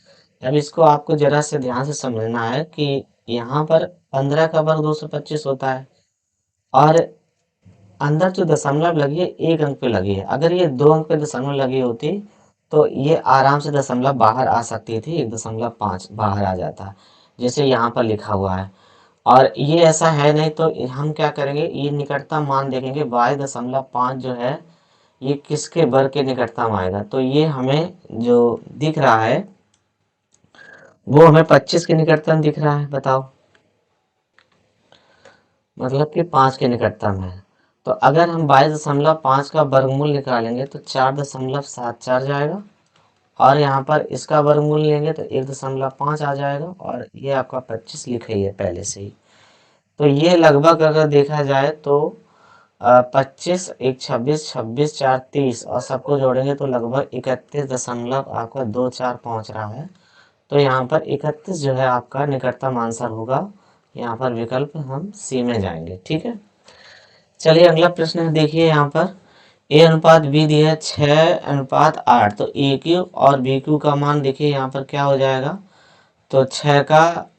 अब इसको आपको जरा से ध्यान से समझना है कि यहाँ पर 15 का वर्ग 225 होता है, और अंदर जो दशमलव लगी है 1 अंक पे लगी है। अगर ये 2 अंक पे दशमलव लगी होती तो ये आराम से दशमलव बाहर आ सकती थी, 1.5 बाहर आ जाता, जैसे यहाँ पर लिखा हुआ है। और ये ऐसा है नहीं, तो हम क्या करेंगे, ये निकटतम मान देखेंगे 22.5 जो है ये किसके वर्ग के निकटतम आएगा। तो ये हमें जो दिख रहा है वो हमें 25 के निकटतम दिख रहा है, बताओ, मतलब कि 5 के निकटतम है। तो अगर हम 22.5 का वर्गमूल निकालेंगे तो 4.74 जाएगा, और यहाँ पर इसका वर्गमूल लेंगे तो 1.5 आ जाएगा, और ये आपका 25 लिखा ही है पहले से ही। तो ये लगभग अगर देखा जाए तो 25 एक 26, 26 4 30 और सबको जोड़ेंगे तो लगभग 31.24 पहुंच रहा है। तो यहाँ पर 31 जो है आपका निकटतम आंसर होगा। यहाँ पर विकल्प हम सी में जाएंगे, ठीक है। चलिए अगला प्रश्न है, देखिए यहाँ पर ए अनुपात बी दिया है 6:8, तो ए क्यू और बी क्यू का मान देखिए यहाँ पर क्या हो जाएगा। तो 6 का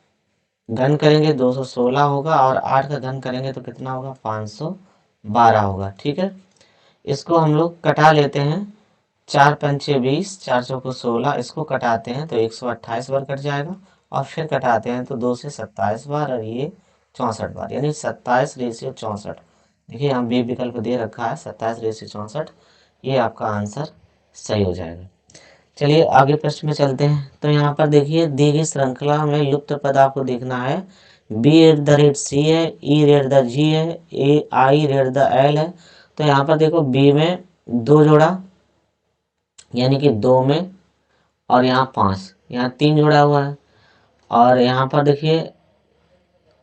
घन करेंगे 216 होगा, और 8 का घन करेंगे तो कितना होगा, 512 होगा, ठीक है। इसको हम लोग कटा लेते हैं, 4 पंचे 20, 4 चौको 16, इसको कटाते हैं तो 128 बार कट जाएगा, और फिर कटाते हैं तो 2 से 27 बार, और ये 64 बार, यानी 27/64। देखिए यहाँ बी विकल्प दे रखा है 27/64, ये आपका आंसर सही हो जाएगा। चलिए आगे प्रश्न में चलते हैं। तो यहाँ पर देखिए दी गई श्रृंखला में लुप्त पद आपको देखना है। B@C है, E@G है, I@L है। तो यहाँ पर देखो बी में 2 जोड़ा, यानी कि 2 में, और यहाँ 5, यहाँ 3 जोड़ा हुआ है, और यहाँ पर देखिए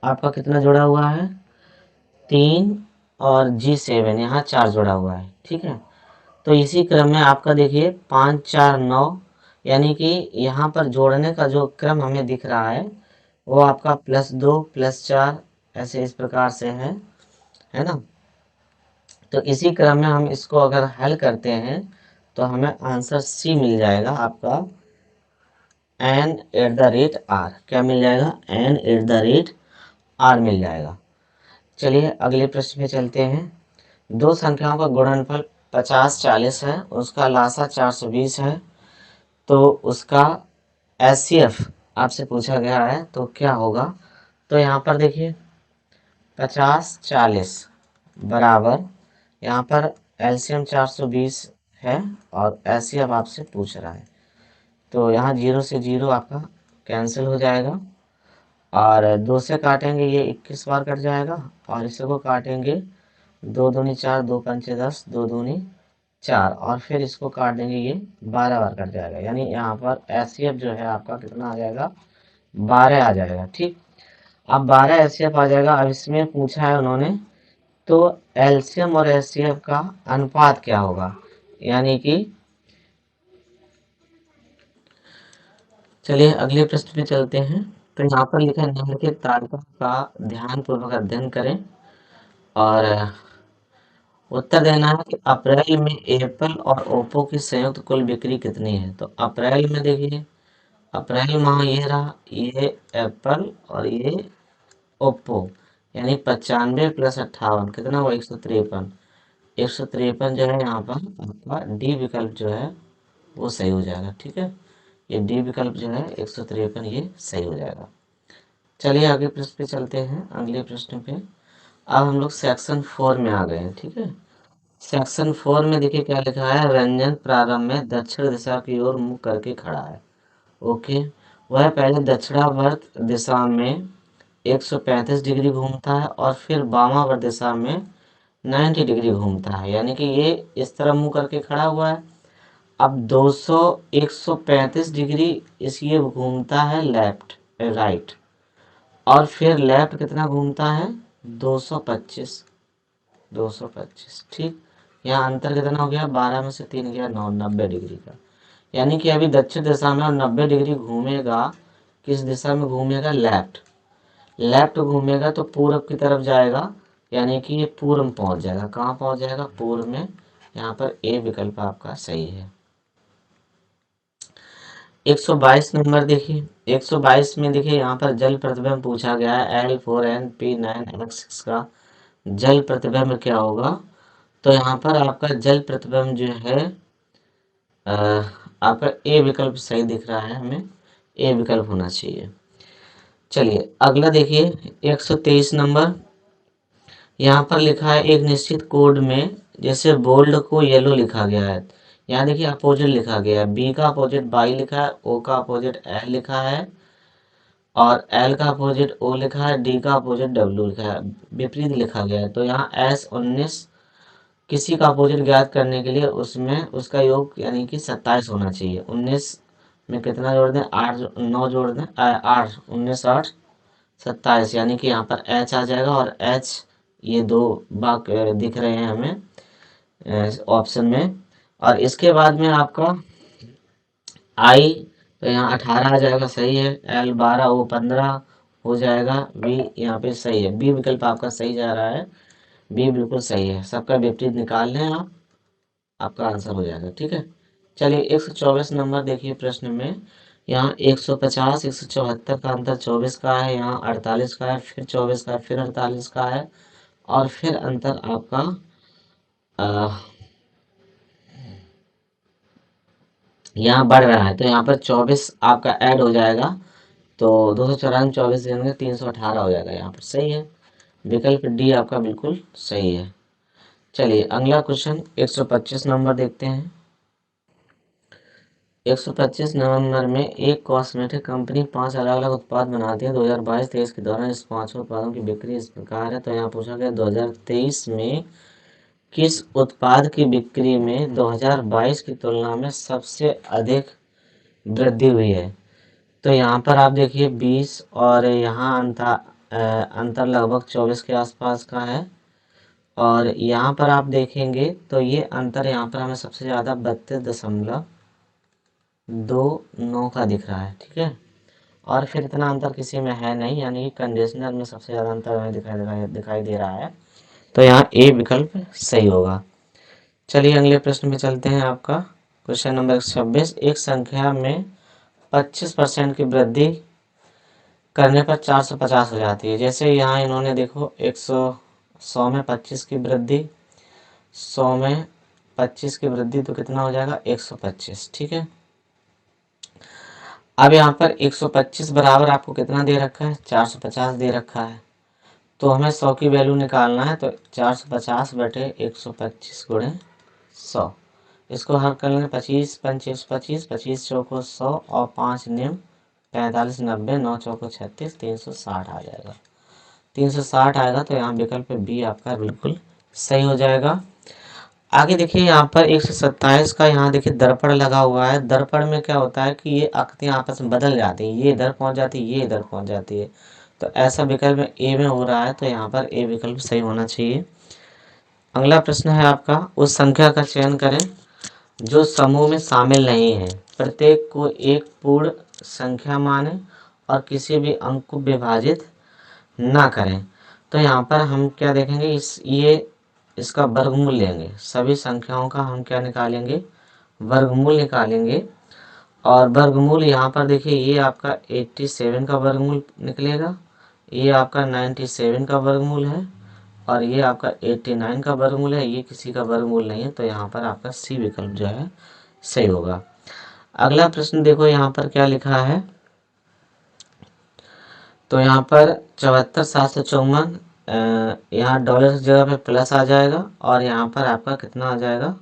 आपका कितना जोड़ा हुआ है, 3, और G7 यहाँ 4 जोड़ा हुआ है, ठीक है। तो इसी क्रम में आपका देखिए 5 4 9, यानी कि यहाँ पर जोड़ने का जो क्रम हमें दिख रहा है वो आपका +2 +4 ऐसे इस प्रकार से है ना। तो इसी क्रम में हम इसको अगर हल करते हैं तो हमें आंसर सी मिल जाएगा आपका n@r, क्या मिल जाएगा, n@r मिल जाएगा। चलिए अगले प्रश्न में चलते हैं। दो संख्याओं का गुणनफल 50-40 है, उसका लासा 420 है, तो उसका HCF आपसे पूछा गया है, तो क्या होगा। तो यहाँ पर देखिए 50-40 बराबर, यहाँ पर LCM 420 है और HCF आपसे पूछ रहा है, तो यहाँ 0 से 0 आपका कैंसिल हो जाएगा, और 2 से काटेंगे ये 21 बार कट जाएगा, और इसको काटेंगे 2 दूनी 4, 2 पंचे 10, 2 दूनी 4, और फिर इसको काट देंगे ये 12 बार कट जाएगा, यानी यहाँ पर HCF जो है आपका कितना आ जाएगा, 12 आ जाएगा, ठीक। अब 12 HCF आ जाएगा। अब इसमें पूछा है उन्होंने, तो LCM और HCF का अनुपात क्या होगा, यानी कि चलिए अगले प्रश्न पे चलते हैं। तो यहाँ पर लिखा है निम्नलिखित तालिका का ध्यानपूर्वक अध्ययन करें, और उत्तर देना है कि अप्रैल में एप्पल और ओप्पो की संयुक्त कुल बिक्री कितनी है। तो अप्रैल में देखिए, अप्रैल माह ये रहा, ये एप्पल और ये ओप्पो, यानी 95 + 58 कितना हुआ, 153। 153 जो है यहाँ पर आपका डी विकल्प जो है वो सही हो जाएगा, ठीक है। ये डी विकल्प जो है 153 ये सही हो जाएगा। चलिए आगे प्रश्न पे चलते हैं, अगले प्रश्न पे। अब हम लोग सेक्शन 4 में आ गए हैं, ठीक है। सेक्शन 4 में देखिए क्या लिखा है, रंजन प्रारंभ में दक्षिण दिशा की ओर मुख करके खड़ा है, ओके। वह पहले दक्षिणावर्त दिशा में 135 डिग्री घूमता है, और फिर वामावर्त दिशा में 90 डिग्री घूमता है, यानी कि ये इस तरह मुंह करके खड़ा हुआ है। अब 135 डिग्री इसलिए घूमता है लेफ्ट राइट, और फिर लेफ्ट कितना घूमता है, 225, 225, ठीक। यहाँ अंतर कितना हो गया, 12 में से 3 गया 9, 90 डिग्री का, यानी कि अभी दक्षिण दिशा में 90 डिग्री घूमेगा, किस दिशा में घूमेगा, लेफ्ट, लेफ्ट घूमेगा तो पूर्व की तरफ जाएगा, यानी कि ये पूर्व में पहुंच जाएगा, कहाँ पहुंच जाएगा, पूर्व में। यहाँ पर ए विकल्प आपका सही है। 122 नंबर देखिए, 122 में देखिए यहाँ पर जल प्रतिबिंब पूछा गया है, L4N P9X6 का जल प्रतिबिंब क्या होगा। तो यहाँ पर आपका जल प्रतिबिंब जो है आपका ए विकल्प सही दिख रहा है, हमें ए विकल्प होना चाहिए। चलिए अगला देखिए 123 नंबर। यहाँ पर लिखा है एक निश्चित कोड में जैसे बोल्ड को येलो लिखा गया है, यहाँ देखिए अपोजिट लिखा गया है, बी का अपोजिट बाई लिखा है, ओ का अपोजिट एल लिखा है और एल का अपोजिट ओ लिखा है, डी का अपोजिट डब्ल्यू लिखा है, विपरीत लिखा गया है। तो यहाँ S19 किसी का अपोजिट ज्ञात करने के लिए उसमें उसका योग यानी कि 27 होना चाहिए। 19 में कितना जोड़ दें, 8 9 जोड़ दें, 8 19 8 27, यानी कि यहाँ पर H आ जाएगा और H ये दो बाग दिख रहे हैं हमें ऑप्शन में। और इसके बाद में आपका आई, तो यहाँ 18 आ जाएगा, सही है। L 12 O 15 हो जाएगा। बी यहाँ पे सही है, बी विकल्प आपका सही जा रहा है, बी बिल्कुल सही है। सबका विपरीत निकाल लें आप, आपका आंसर हो जाएगा। ठीक है, चलिए 124 नंबर देखिए प्रश्न में। यहाँ 150 174 का अंतर 24 का है, यहाँ 48 का है, फिर 24 का है, फिर 48 का है और फिर अंतर आपका यहाँ बढ़ रहा है। तो यहाँ पर 24 आपका ऐड हो जाएगा, तो 294 24 देंगे 318 हो जाएगा, यहाँ पर सही है। विकल्प डी आपका बिल्कुल सही है। चलिए अगला क्वेश्चन 125 नंबर देखते हैं। 125 नवंबर में एक कॉस्मेटिक कंपनी 5 अलग अलग उत्पाद बनाती है। 2022-23 के दौरान इस पांचों उत्पादों की बिक्री इस प्रकार है। तो यहाँ पूछा गया 2023 में किस उत्पाद की बिक्री में 2022 की तुलना में सबसे अधिक वृद्धि हुई है। तो यहाँ पर आप देखिए 20 और यहाँ अंतर लगभग 24 के आसपास का है। और यहाँ पर आप देखेंगे तो ये अंतर यहाँ पर हमें सबसे ज़्यादा 32.29 का दिख रहा है। ठीक है, और फिर इतना अंतर किसी में है नहीं, यानी कि कंडीशनर में सबसे ज़्यादा अंतर हमें दिखाई दे रहा है। तो यहाँ ए विकल्प सही होगा। चलिए अगले प्रश्न में चलते हैं। आपका क्वेश्चन नंबर 26, एक संख्या में 25% की वृद्धि करने पर 450 हो जाती है। जैसे यहाँ इन्होंने देखो 100 में 25 की वृद्धि, 100 में 25 की वृद्धि, तो कितना हो जाएगा 125। ठीक है, अब यहाँ पर 125 बराबर आपको कितना दे रखा है, 450 दे रखा है। तो हमें 100 की वैल्यू निकालना है, तो 450 बटे 125 गुणे 100, इसको हल कर लेंगे। 25 पंचे 25, 25 चौको 100 और 5 निम 45 90, 9 चौको 36, 360 आ जाएगा। 360 आएगा, तो यहाँ विकल्प बी आपका बिल्कुल सही हो जाएगा। आगे देखिए यहाँ पर 127 का, यहाँ देखिए दर्पण लगा हुआ है। दर्पण में क्या होता है कि ये आकृतियाँ आपस में बदल जाती हैं, ये इधर पहुँच जाती है, ये इधर पहुँच जाती है। तो ऐसा विकल्प ए में हो रहा है, तो यहाँ पर ए विकल्प सही होना चाहिए। अगला प्रश्न है आपका, उस संख्या का चयन करें जो समूह में शामिल नहीं है, प्रत्येक को एक पूर्ण संख्या माने और किसी भी अंक को विभाजित ना करें। तो यहाँ पर हम क्या देखेंगे, इसका वर्गमूल लेंगे। सभी संख्याओं का हम क्या निकालेंगे, वर्गमूल निकालेंगे। और वर्गमूल यहाँ पर देखिए, ये आपका 87 का वर्गमूल निकलेगा, ये आपका 97 का वर्गमूल है और ये आपका 89 का वर्गमूल है, ये किसी का वर्गमूल नहीं है। तो यहाँ पर आपका सी विकल्प जो है सही होगा। अगला प्रश्न देखो यहाँ पर क्या लिखा है। तो यहाँ पर 74,754, यहाँ डॉलर की जगह पे प्लस आ जाएगा और यहाँ पर आपका कितना आ जाएगा,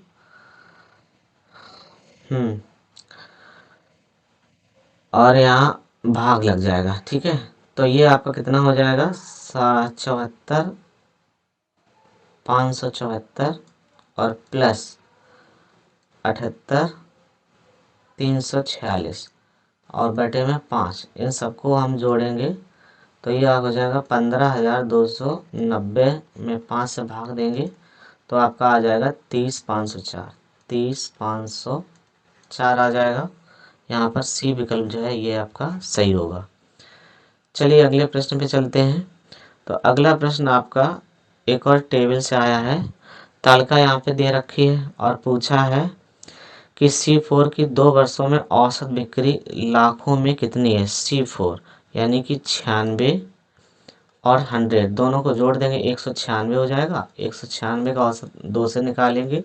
और यहाँ भाग लग जाएगा। ठीक है, तो ये आपका कितना हो जाएगा, 74 574 और प्लस 78 346 और बटे में 5, इन सबको हम जोड़ेंगे तो ये हो जाएगा 15,290 में 5 से भाग देंगे तो आपका आ जाएगा 30,504, 30,504 आ जाएगा। यहाँ पर सी विकल्प जो है ये आपका सही होगा। चलिए अगले प्रश्न पे चलते हैं। तो अगला प्रश्न आपका एक और टेबल से आया है, तालिका यहाँ पे दे रखी है और पूछा है कि C4 की 2 वर्षों में औसत बिक्री लाखों में कितनी है। C4 यानी कि 96 और 100 दोनों को जोड़ देंगे 196 हो जाएगा। 196 का औसत 2 से निकालेंगे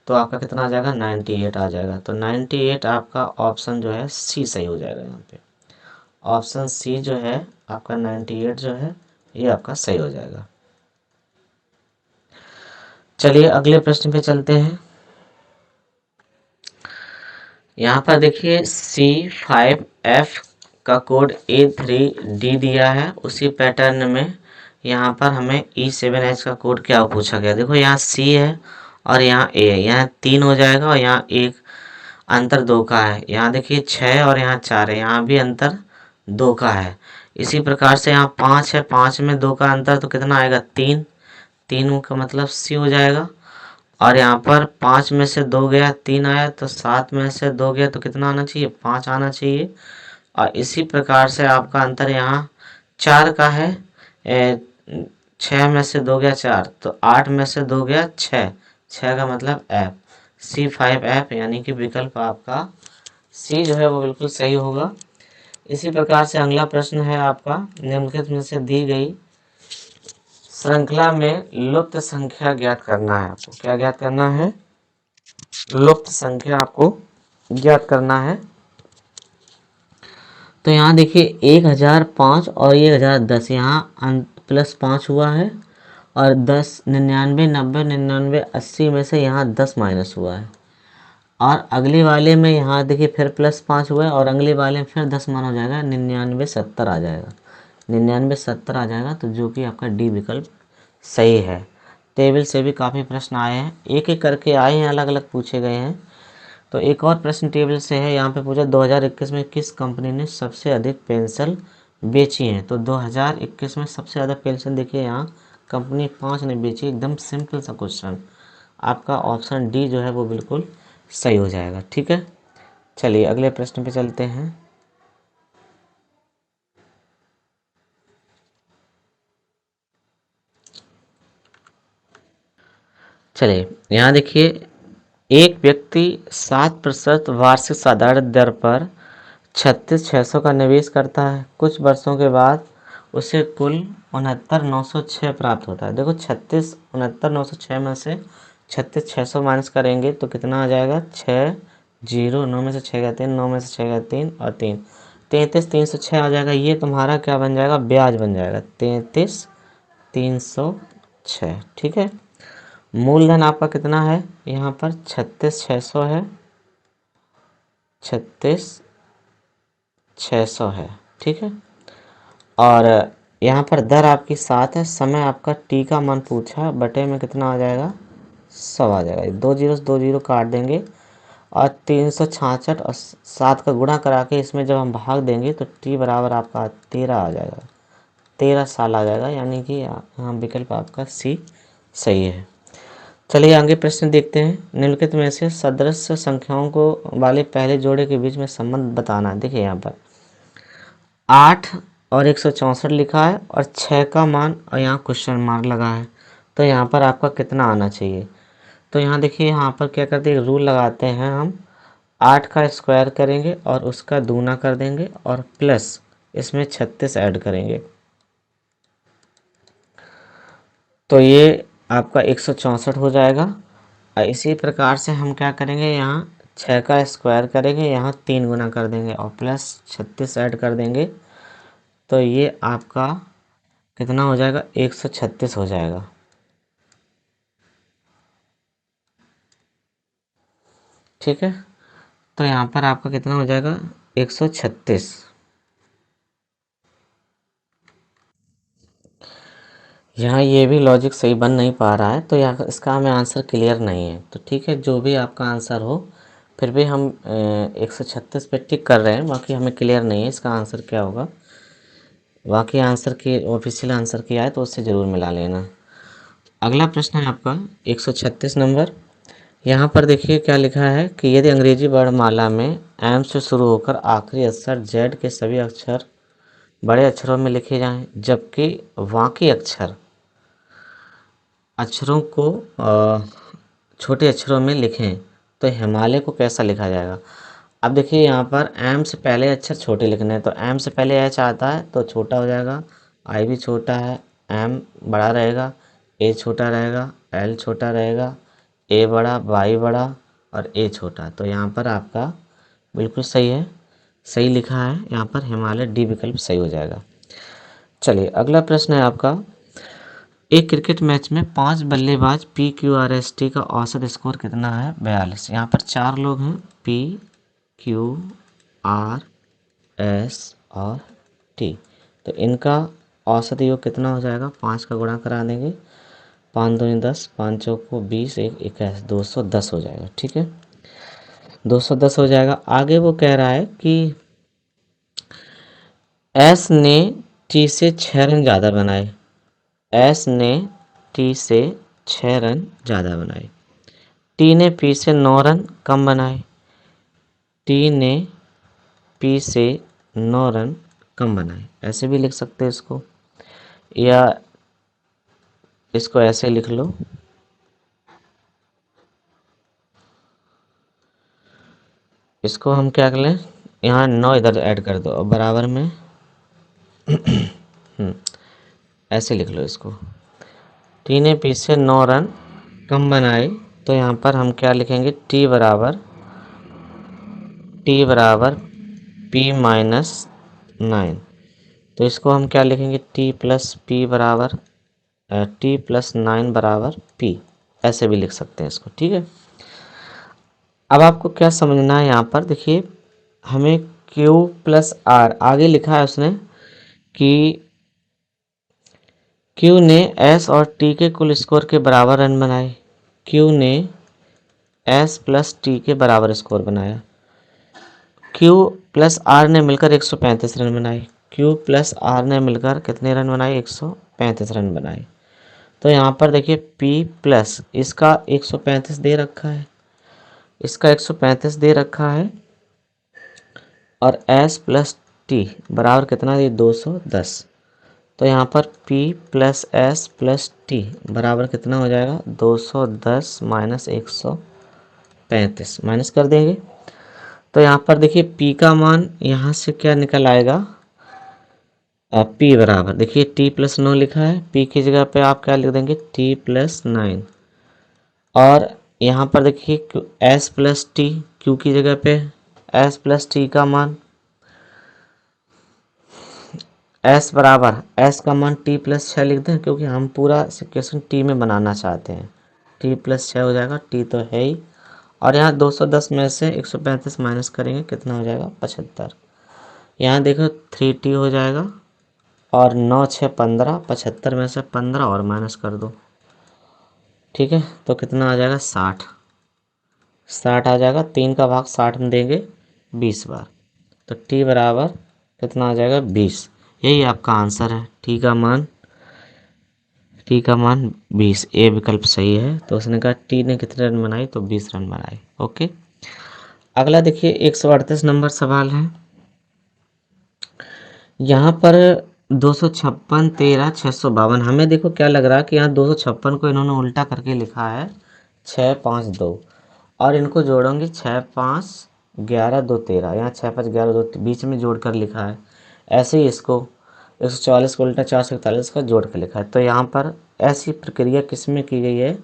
तो आपका कितना आ जाएगा, 98 आ जाएगा। तो 98 आपका ऑप्शन जो है सी सही हो जाएगा। यहाँ पे ऑप्शन सी जो है आपका 98 जो है ये आपका सही हो जाएगा। चलिए अगले प्रश्न पे चलते हैं। यहाँ पर देखिए C5F का कोड A3D दिया है, उसी पैटर्न में यहाँ पर हमें E7H का कोड क्या पूछा गया। देखो यहाँ C है और यहाँ A है, यहाँ 3 हो जाएगा और यहाँ एक अंतर 2 का है। यहाँ देखिए 6 और यहाँ 4 है, यहाँ भी अंतर 2 का है। इसी प्रकार से यहाँ 5 है, 5 में 2 का अंतर तो कितना आएगा 3, 3 का मतलब C हो जाएगा। और यहाँ पर 5 में से 2 गया 3 आया, तो 7 में से 2 गया तो कितना आना चाहिए 5 आना चाहिए। और इसी प्रकार से आपका अंतर यहाँ 4 का है, 6 में से 2 गया 4, तो 8 में से 2 गया 6, 6 का मतलब F, C5F, यानी कि विकल्प आपका C जो है वो बिल्कुल सही होगा। इसी प्रकार से अगला प्रश्न है आपका, निम्नलिखित में से दी गई श्रृंखला में लुप्त संख्या ज्ञात करना है। आपको क्या ज्ञात करना है, लुप्त संख्या आपको ज्ञात करना है। तो यहाँ देखिए 1005 और 1010, यहाँ +5 हुआ है और 10 99 90 99 80 में से यहाँ 10 माइनस हुआ है। और अगले वाले में यहाँ देखिए फिर +5 हुआ है और अगले वाले में फिर 10 मान हो जाएगा, 99 70 आ जाएगा, 99 70 आ जाएगा, तो जो कि आपका डी विकल्प सही है। टेबल से भी काफ़ी प्रश्न आए हैं, एक एक करके आए हैं, अलग अलग पूछे गए हैं। तो एक और प्रश्न टेबल से है, यहाँ पे पूछा 2021 में किस कंपनी ने सबसे अधिक पेंसिल बेची हैं। तो 2021 में सबसे ज़्यादा पेंसिल देखिए यहाँ कंपनी 5 ने बेची। एकदम सिंपल सा क्वेश्चन, आपका ऑप्शन डी जो है वो बिल्कुल सही हो जाएगा। ठीक है, चलिए अगले प्रश्न पे चलते हैं। चलिए यहाँ देखिए, एक व्यक्ति 7% वार्षिक साधारण दर पर 36,600 का निवेश करता है। कुछ वर्षों के बाद उसे कुल 69,906 प्राप्त होता है। देखो 69,906 में से 36,600 माइनस करेंगे तो कितना आ जाएगा 6 0, 9 में से 6 गया 3, 9 में से 6 गया 3 और 3, 33,306 आ जाएगा। ये तुम्हारा क्या बन जाएगा, ब्याज बन जाएगा 33,306। ठीक है, मूलधन आपका कितना है, यहाँ पर 36,600 है, 36,600 है। ठीक है, और यहाँ पर दर आपकी 7 है, समय आपका टी का मान पूछा, बटे में कितना आ जाएगा 100 आ जाएगा। 2 जीरो से 2 जीरो काट देंगे और 366 और 7 का गुणा करा के इसमें जब हम भाग देंगे तो टी बराबर आपका 13 आ जाएगा, 13 साल आ जाएगा, यानी कि यहाँ विकल्प आपका सी सही है। चलिए आगे प्रश्न देखते हैं। निम्नलिखित में से सदृश संख्याओं को वाले पहले जोड़े के बीच में संबंध बताना है। देखिए यहाँ पर 8 और 164 लिखा है और 6 का मान और यहाँ क्वेश्चन मार्क लगा है, तो यहाँ पर आपका कितना आना चाहिए। तो यहाँ देखिए, यहाँ पर क्या करते हैं, रूल लगाते हैं हम, 8 का स्क्वायर करेंगे और उसका दूना कर देंगे और प्लस इसमें 36 ऐड करेंगे, तो ये आपका 164 हो जाएगा। और इसी प्रकार से हम क्या करेंगे, यहाँ 6 का स्क्वायर करेंगे, यहाँ 3 गुना कर देंगे और प्लस 36 ऐड कर देंगे, तो ये आपका कितना हो जाएगा 136 हो जाएगा। ठीक है, तो यहाँ पर आपका कितना हो जाएगा 136। यहाँ ये भी लॉजिक सही बन नहीं पा रहा है, तो यहाँ इसका हमें आंसर क्लियर नहीं है। तो ठीक है, जो भी आपका आंसर हो, फिर भी हम 136 पे टिक कर रहे हैं, बाकी हमें क्लियर नहीं है इसका आंसर क्या होगा। बाकी आंसर की ऑफिशियल आंसर किया है तो उससे ज़रूर मिला लेना। अगला प्रश्न है आपका 136 नंबर। यहाँ पर देखिए क्या लिखा है कि यदि अंग्रेजी वर्णमाला में एम से शुरू होकर आखिरी अक्षर जेड के सभी अक्षर बड़े अक्षरों में लिखे जाएं, जबकि बाकी अक्षरों को छोटे अक्षरों में लिखें, तो हिमालय को कैसा लिखा जाएगा। अब देखिए यहाँ पर एम से पहले अक्षर छोटे लिखने हैं, तो एम से पहले एच आता है तो छोटा हो जाएगा, आई भी छोटा है, एम बड़ा रहेगा, ए छोटा रहेगा, एल छोटा रहेगा, ए बड़ा, वाई बड़ा और ए छोटा। तो यहाँ पर आपका बिल्कुल सही है, सही लिखा है यहाँ पर हिमालय, डी विकल्प सही हो जाएगा। चलिए अगला प्रश्न है आपका, एक क्रिकेट मैच में 5 बल्लेबाज PQRST का औसत स्कोर कितना है? 42। यहाँ पर 4 लोग हैं, PQRS और T, तो इनका औसत योग कितना हो जाएगा? 5 का गुणा करा देंगे, 5 दूनी 10, 5 चौको 20, 1 21, 210 हो जाएगा। ठीक है, 210 हो जाएगा। आगे वो कह रहा है कि एस ने टी से 6 रन ज़्यादा बनाए। एस ने टी से 6 रन ज़्यादा बनाए। टी ने पी से 9 रन कम बनाए। टी ने पी से 9 रन कम बनाए। ऐसे भी लिख सकते हैं इसको, या इसको ऐसे लिख लो, इसको हम क्या कर लें, यहाँ 9 इधर ऐड कर दो और बराबर में ऐसे लिख लो इसको, टी ने पी से 9 रन कम बनाए। तो यहाँ पर हम क्या लिखेंगे, टी बराबर पी माइनस 9। तो इसको हम क्या लिखेंगे, टी प्लस पी बराबर टी प्लस 9 बराबर पी, ऐसे भी लिख सकते हैं इसको। ठीक है, अब आपको क्या समझना है यहाँ पर, देखिए हमें Q प्लस R आगे लिखा है उसने कि Q ने S और T के कुल स्कोर के बराबर रन बनाए। Q ने S प्लस T के बराबर स्कोर बनाया। Q प्लस R ने मिलकर 135 रन बनाए। Q प्लस R ने मिलकर कितने रन बनाए? 135 रन बनाए। तो यहाँ पर देखिए P प्लस इसका 135 दे रखा है, इसका 135 दे रखा है, और S प्लस T बराबर कितना है? 210। तो यहाँ पर P plus S plus T बराबर कितना हो जाएगा? 210 माइनस 135 माइनस कर देंगे। तो यहाँ पर देखिए P का मान यहाँ से क्या निकल आएगा, P बराबर देखिए T प्लस 9 लिखा है, P की जगह पे आप क्या लिख देंगे, T प्लस 9, और यहाँ पर देखिए S प्लस T, Q की जगह पे S प्लस T का मान S बराबर S का मान T प्लस 6 लिख दें, क्योंकि हम पूरा सिक्वेशन T में बनाना चाहते हैं। T प्लस 6 हो जाएगा, T तो है ही, और यहाँ 210 में से 135 माइनस करेंगे, कितना हो जाएगा? 75। यहाँ देखो 3T हो जाएगा, और 9 6 15, 75 में से 15 और माइनस कर दो। ठीक है, तो कितना आ जाएगा? 60 आ जाएगा। 3 का भाग 60 में देंगे 20 बार, तो T बराबर कितना आ जाएगा? 20। यही आपका आंसर है। टी का मान 20, ए विकल्प सही है। तो उसने कहा टी ने कितने रन बनाए? तो 20 रन बनाए। ओके, अगला देखिए 138 नंबर सवाल है। यहाँ पर 256 13 652, हमें देखो क्या लग रहा है कि यहाँ 256 को इन्होंने उल्टा करके लिखा है 6 5 2, और इनको जोड़ोगे 6 5 11 2 13, यहाँ 6 5 11 2 बीच में जोड़ कर लिखा है। ऐसे ही इसको 144 को उल्टा 441 का जोड़ कर लिखा है। तो यहाँ पर ऐसी प्रक्रिया किस में की गई है?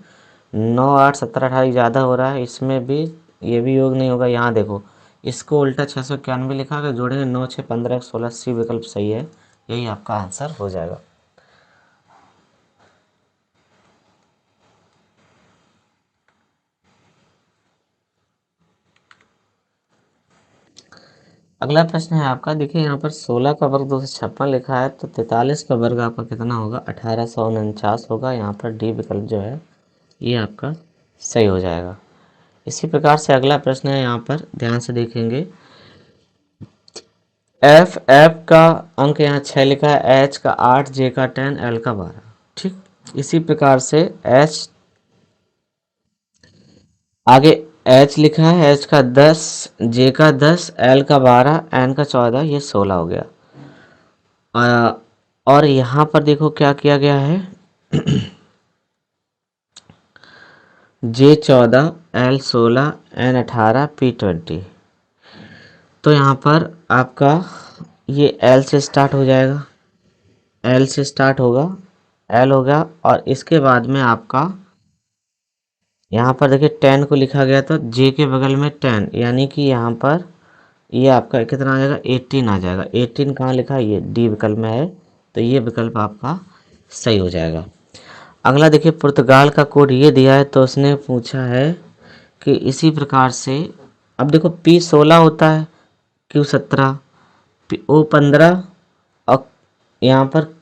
9 8 17 18 ज़्यादा हो रहा है, इसमें भी ये भी योग नहीं होगा। यहाँ देखो इसको उल्टा 691 लिखा है, जोड़ेंगे 9 6 15 16, सी विकल्प सही है। यही आपका आंसर हो जाएगा। अगला प्रश्न है आपका, देखिए यहाँ पर 16 का वर्ग 256 लिखा है, तो 43 का वर्ग आपका कितना होगा? 1849 होगा। यहाँ पर डी विकल्प जो है ये आपका सही हो जाएगा। इसी प्रकार से अगला प्रश्न है, यहाँ पर ध्यान से देखेंगे। एफ का अंक यहाँ 6 लिखा है, एच का 8, जे का 10, एल का 12। ठीक, इसी प्रकार से एच आगे एच लिखा है, एच का 10, जे का 10, एल का 12, एन का 14, ये 16 हो गया। और यहाँ पर देखो क्या किया गया है, जे 14, एल 16, एन 18, पी 20। तो यहाँ पर आपका ये एल से स्टार्ट हो जाएगा, एल से स्टार्ट होगा, एल हो गया, और इसके बाद में आपका यहाँ पर देखिए 10 को लिखा गया, तो जे के बगल में 10, यानी कि यहाँ पर ये आपका कितना आ जाएगा? 18 आ जाएगा। 18 कहाँ लिखा है? ये डी विकल्प में है, तो ये विकल्प आपका सही हो जाएगा। अगला देखिए, पुर्तगाल का कोड ये दिया है, तो उसने पूछा है कि इसी प्रकार से, अब देखो P16 होता है, Q17, O15, और यहाँ पर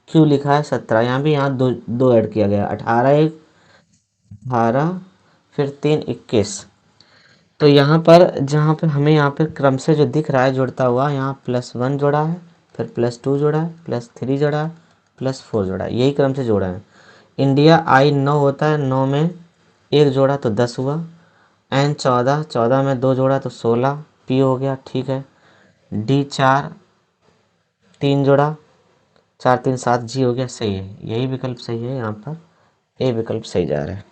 Q लिखा है 17, यहाँ भी यहाँ दो दो ऐड किया गया, 18 एक 18, फिर 3 21। तो यहाँ पर जहाँ पे हमें यहाँ पे क्रम से जो दिख रहा है जुड़ता हुआ, यहाँ +1 जोड़ा है, फिर +2 जोड़ा है, +3 जोड़ा है, +4 जोड़ा है, यही क्रम से जोड़ा है। इंडिया I 9 होता है, 9 में एक जोड़ा तो 10 हुआ। N 14, 14 में 2 जोड़ा तो 16, P हो गया, ठीक है। D 4, 3 जोड़ा, 4 3 7, G हो गया, सही है, यही विकल्प सही है। यहाँ पर ए विकल्प सही जा रहा है।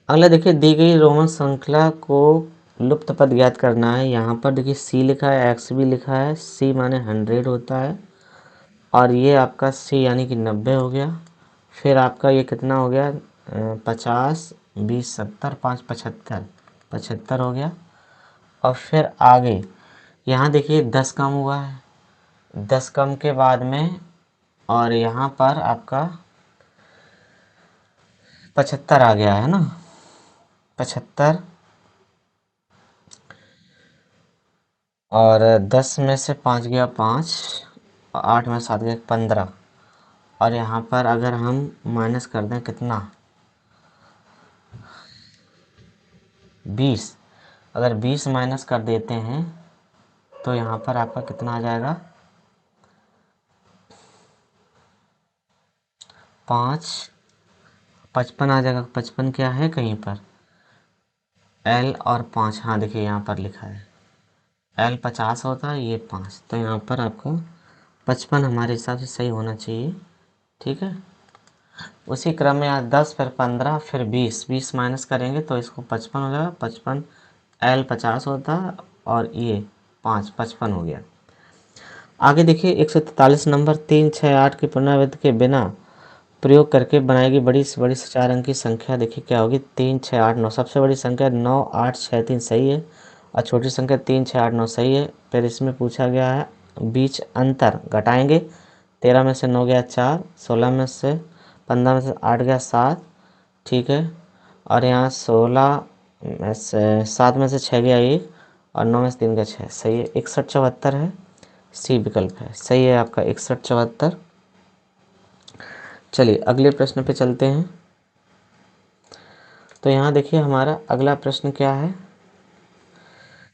अगला देखिए, दी गई रोमन श्रृंखला को लुप्त पद ज्ञात करना है। यहाँ पर देखिए C लिखा है, X भी लिखा है। C माने 100 होता है, और ये आपका C यानी कि 90 हो गया। फिर आपका ये कितना हो गया, 50 20 70 5 75, 75 हो गया। और फिर आगे यहाँ देखिए 10 कम हुआ है, 10 कम के बाद में, और यहाँ पर आपका 75 आ गया है ना, 75, और 10 में से 5 गया 5, और 8 में 7 गया 15, और यहाँ पर अगर हम माइनस कर दें कितना, 20, अगर 20 माइनस कर देते हैं तो यहाँ पर आपका कितना आ जाएगा, 5 55 आ जाएगा। 55 क्या है कहीं पर, L और 5, हाँ देखिए यहाँ पर लिखा है L 50 होता है, ये 5, तो यहाँ पर आपको 55 हमारे हिसाब से सही होना चाहिए, ठीक है। उसी क्रम में यहाँ 10 फिर 15 फिर 20, 20 माइनस करेंगे तो इसको 55 हो जाएगा। 55 L 50 होता है, और ये 5 55 हो गया। आगे देखिए 143 नंबर, 3 6 8 की पुनरावृत्ति के बिना प्रयोग करके बनाई गई बड़ी से बड़ी 4 अंक की संख्या देखिए क्या होगी, 3 6 8 9। सबसे बड़ी संख्या 9 8 6 3 सही है, और छोटी संख्या 3 6 8 9 सही है। फिर इसमें पूछा गया है बीच अंतर घटाएंगे, 13 में से 9 गया 4, 16 में से 15 में से 8 गया 7, ठीक है। और यहाँ 16 में से 7 में से 6 गया 1, और 9 में से 3 गया 6, सही है। 61 74 है, सी विकल्प है, सही है आपका 61 74। चलिए अगले प्रश्न पे चलते हैं। तो यहाँ देखिए हमारा अगला प्रश्न क्या है,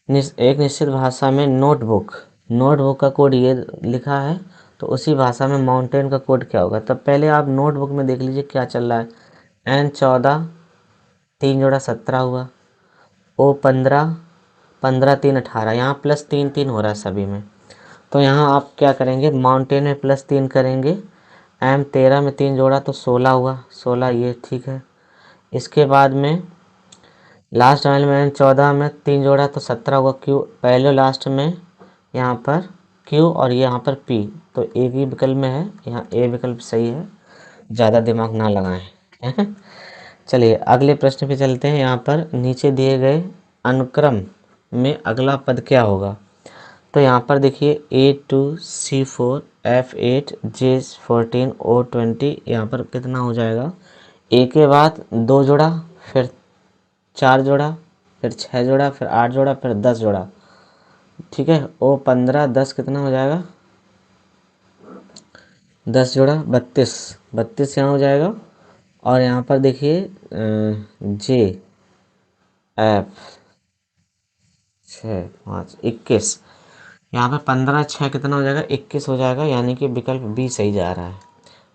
एक निश्चित भाषा में नोटबुक का कोड ये लिखा है, तो उसी भाषा में माउंटेन का कोड क्या होगा। तब पहले आप नोटबुक में देख लीजिए क्या चल रहा है। N 14, 3 जोड़ा 17 हुआ। O 15, 15 3 18, यहाँ +3 3 हो रहा है सभी में। तो यहाँ आप क्या करेंगे, माउंटेन में +3 करेंगे। M 13 में 3 जोड़ा तो 16 हुआ, 16 ये ठीक है। इसके बाद में लास्ट वाले में 14 में 3 जोड़ा तो 17 हुआ। Q पहले लास्ट में यहाँ पर Q, और ये यहाँ पर P, तो एक ही विकल्प में है, यहाँ A विकल्प सही है, ज़्यादा दिमाग ना लगाएं। चलिए अगले प्रश्न पे चलते हैं। यहाँ पर नीचे दिए गए अनुक्रम में अगला पद क्या होगा। तो यहाँ पर देखिए A2 C4 F8 J14 O20, यहाँ पर कितना हो जाएगा, A के बाद 2 जोड़ा, फिर 4 जोड़ा, फिर 6 जोड़ा, फिर 8 जोड़ा, फिर 10 जोड़ा, ठीक है। O15 10 कितना हो जाएगा, 10 जोड़ा 32, 32 यहाँ हो जाएगा। और यहाँ पर देखिए J F 6 5 21, यहाँ पे 15 6 कितना हो जाएगा, 21 हो जाएगा, यानी कि विकल्प बी सही जा रहा है।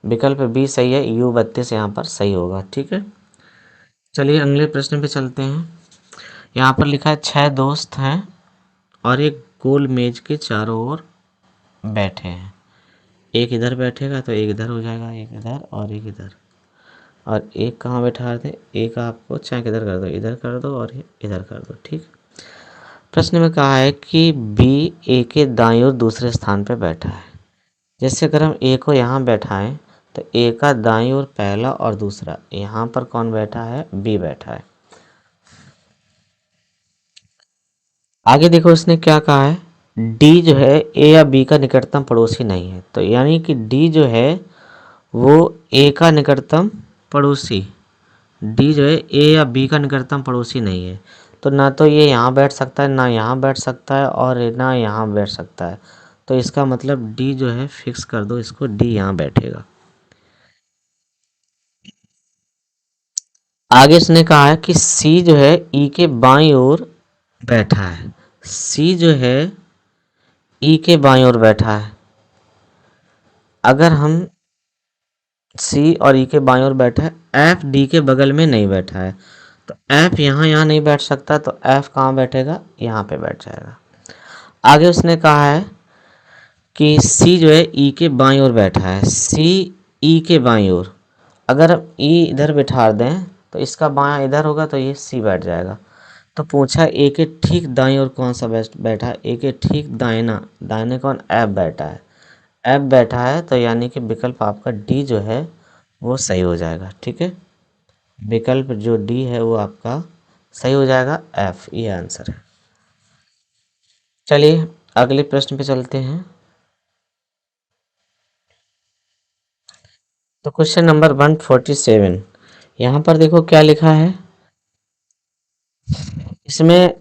विकल्प बी सही है, U32 यहाँ पर सही होगा, ठीक है। चलिए अगले प्रश्न पे चलते हैं। यहाँ पर लिखा है 6 दोस्त हैं और एक गोल मेज के चारों ओर बैठे हैं। एक इधर बैठेगा तो एक इधर हो जाएगा, एक इधर और एक इधर, और एक कहाँ बैठा थे, एक आपको चाहे किधर कर दो, इधर कर दो और इधर कर दो, ठीक। प्रश्न में कहा है कि बी ए के दाईं ओर दूसरे स्थान पर बैठा है। जैसे अगर हम ए को यहाँ बैठाएं तो ए का दाईं ओर पहला और दूसरा, यहाँ पर कौन बैठा है, बी बैठा है। आगे देखो इसने क्या कहा है, डी जो है ए या बी का निकटतम पड़ोसी नहीं है, तो यानी कि डी जो है वो ए का निकटतम पड़ोसी, डी जो है ए या बी का निकटतम पड़ोसी नहीं है, तो ना तो ये यहाँ बैठ सकता है, ना यहाँ बैठ सकता है, और ना यहाँ बैठ सकता है। तो इसका मतलब डी जो है फिक्स कर दो इसको, डी यहाँ बैठेगा। आगे इसने कहा है कि सी जो है ई के बाईं ओर बैठा है, सी जो है ई के बाईं ओर बैठा है। अगर हम सी और ई के बाईं ओर बैठा है, एफ डी के बगल में नहीं बैठा है, तो एफ यहाँ नहीं बैठ सकता, तो एफ कहाँ बैठेगा, यहाँ पे बैठ जाएगा। आगे उसने कहा है कि सी जो है ई के बाईं ओर बैठा है, सी ई के बाईं ओर, अगर हम ई इधर बिठा दें तो इसका बायां इधर होगा, तो ये सी बैठ जाएगा। तो पूछा ए के ठीक दाईं ओर कौन सा बैठा है, ए के ठीक दाहिना, दाहिने कौन, एफ बैठा है, एफ बैठा है, तो यानी कि विकल्प आपका डी जो है वो सही हो जाएगा। ठीक है, विकल्प जो डी है वो आपका सही हो जाएगा, एफ ये आंसर है। चलिए अगले प्रश्न पे चलते हैं। तो क्वेश्चन नंबर 147, यहाँ पर देखो क्या लिखा है, इसमें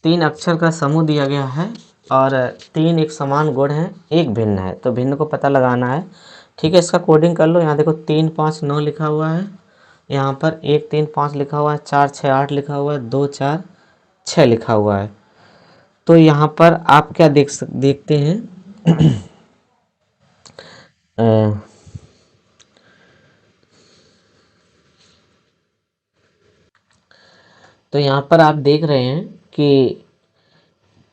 तीन अक्षर का समूह दिया गया है और तीन एक समान गुण हैं, एक भिन्न है, तो भिन्न को पता लगाना है। ठीक है, इसका कोडिंग कर लो। यहाँ देखो 3 5 9 लिखा हुआ है, यहाँ पर 1 3 5 लिखा हुआ है, 4 6 8 लिखा हुआ है, 2 4 6 लिखा हुआ है। तो यहाँ पर आप क्या देखते हैं, अ, तो यहाँ पर आप देख रहे हैं कि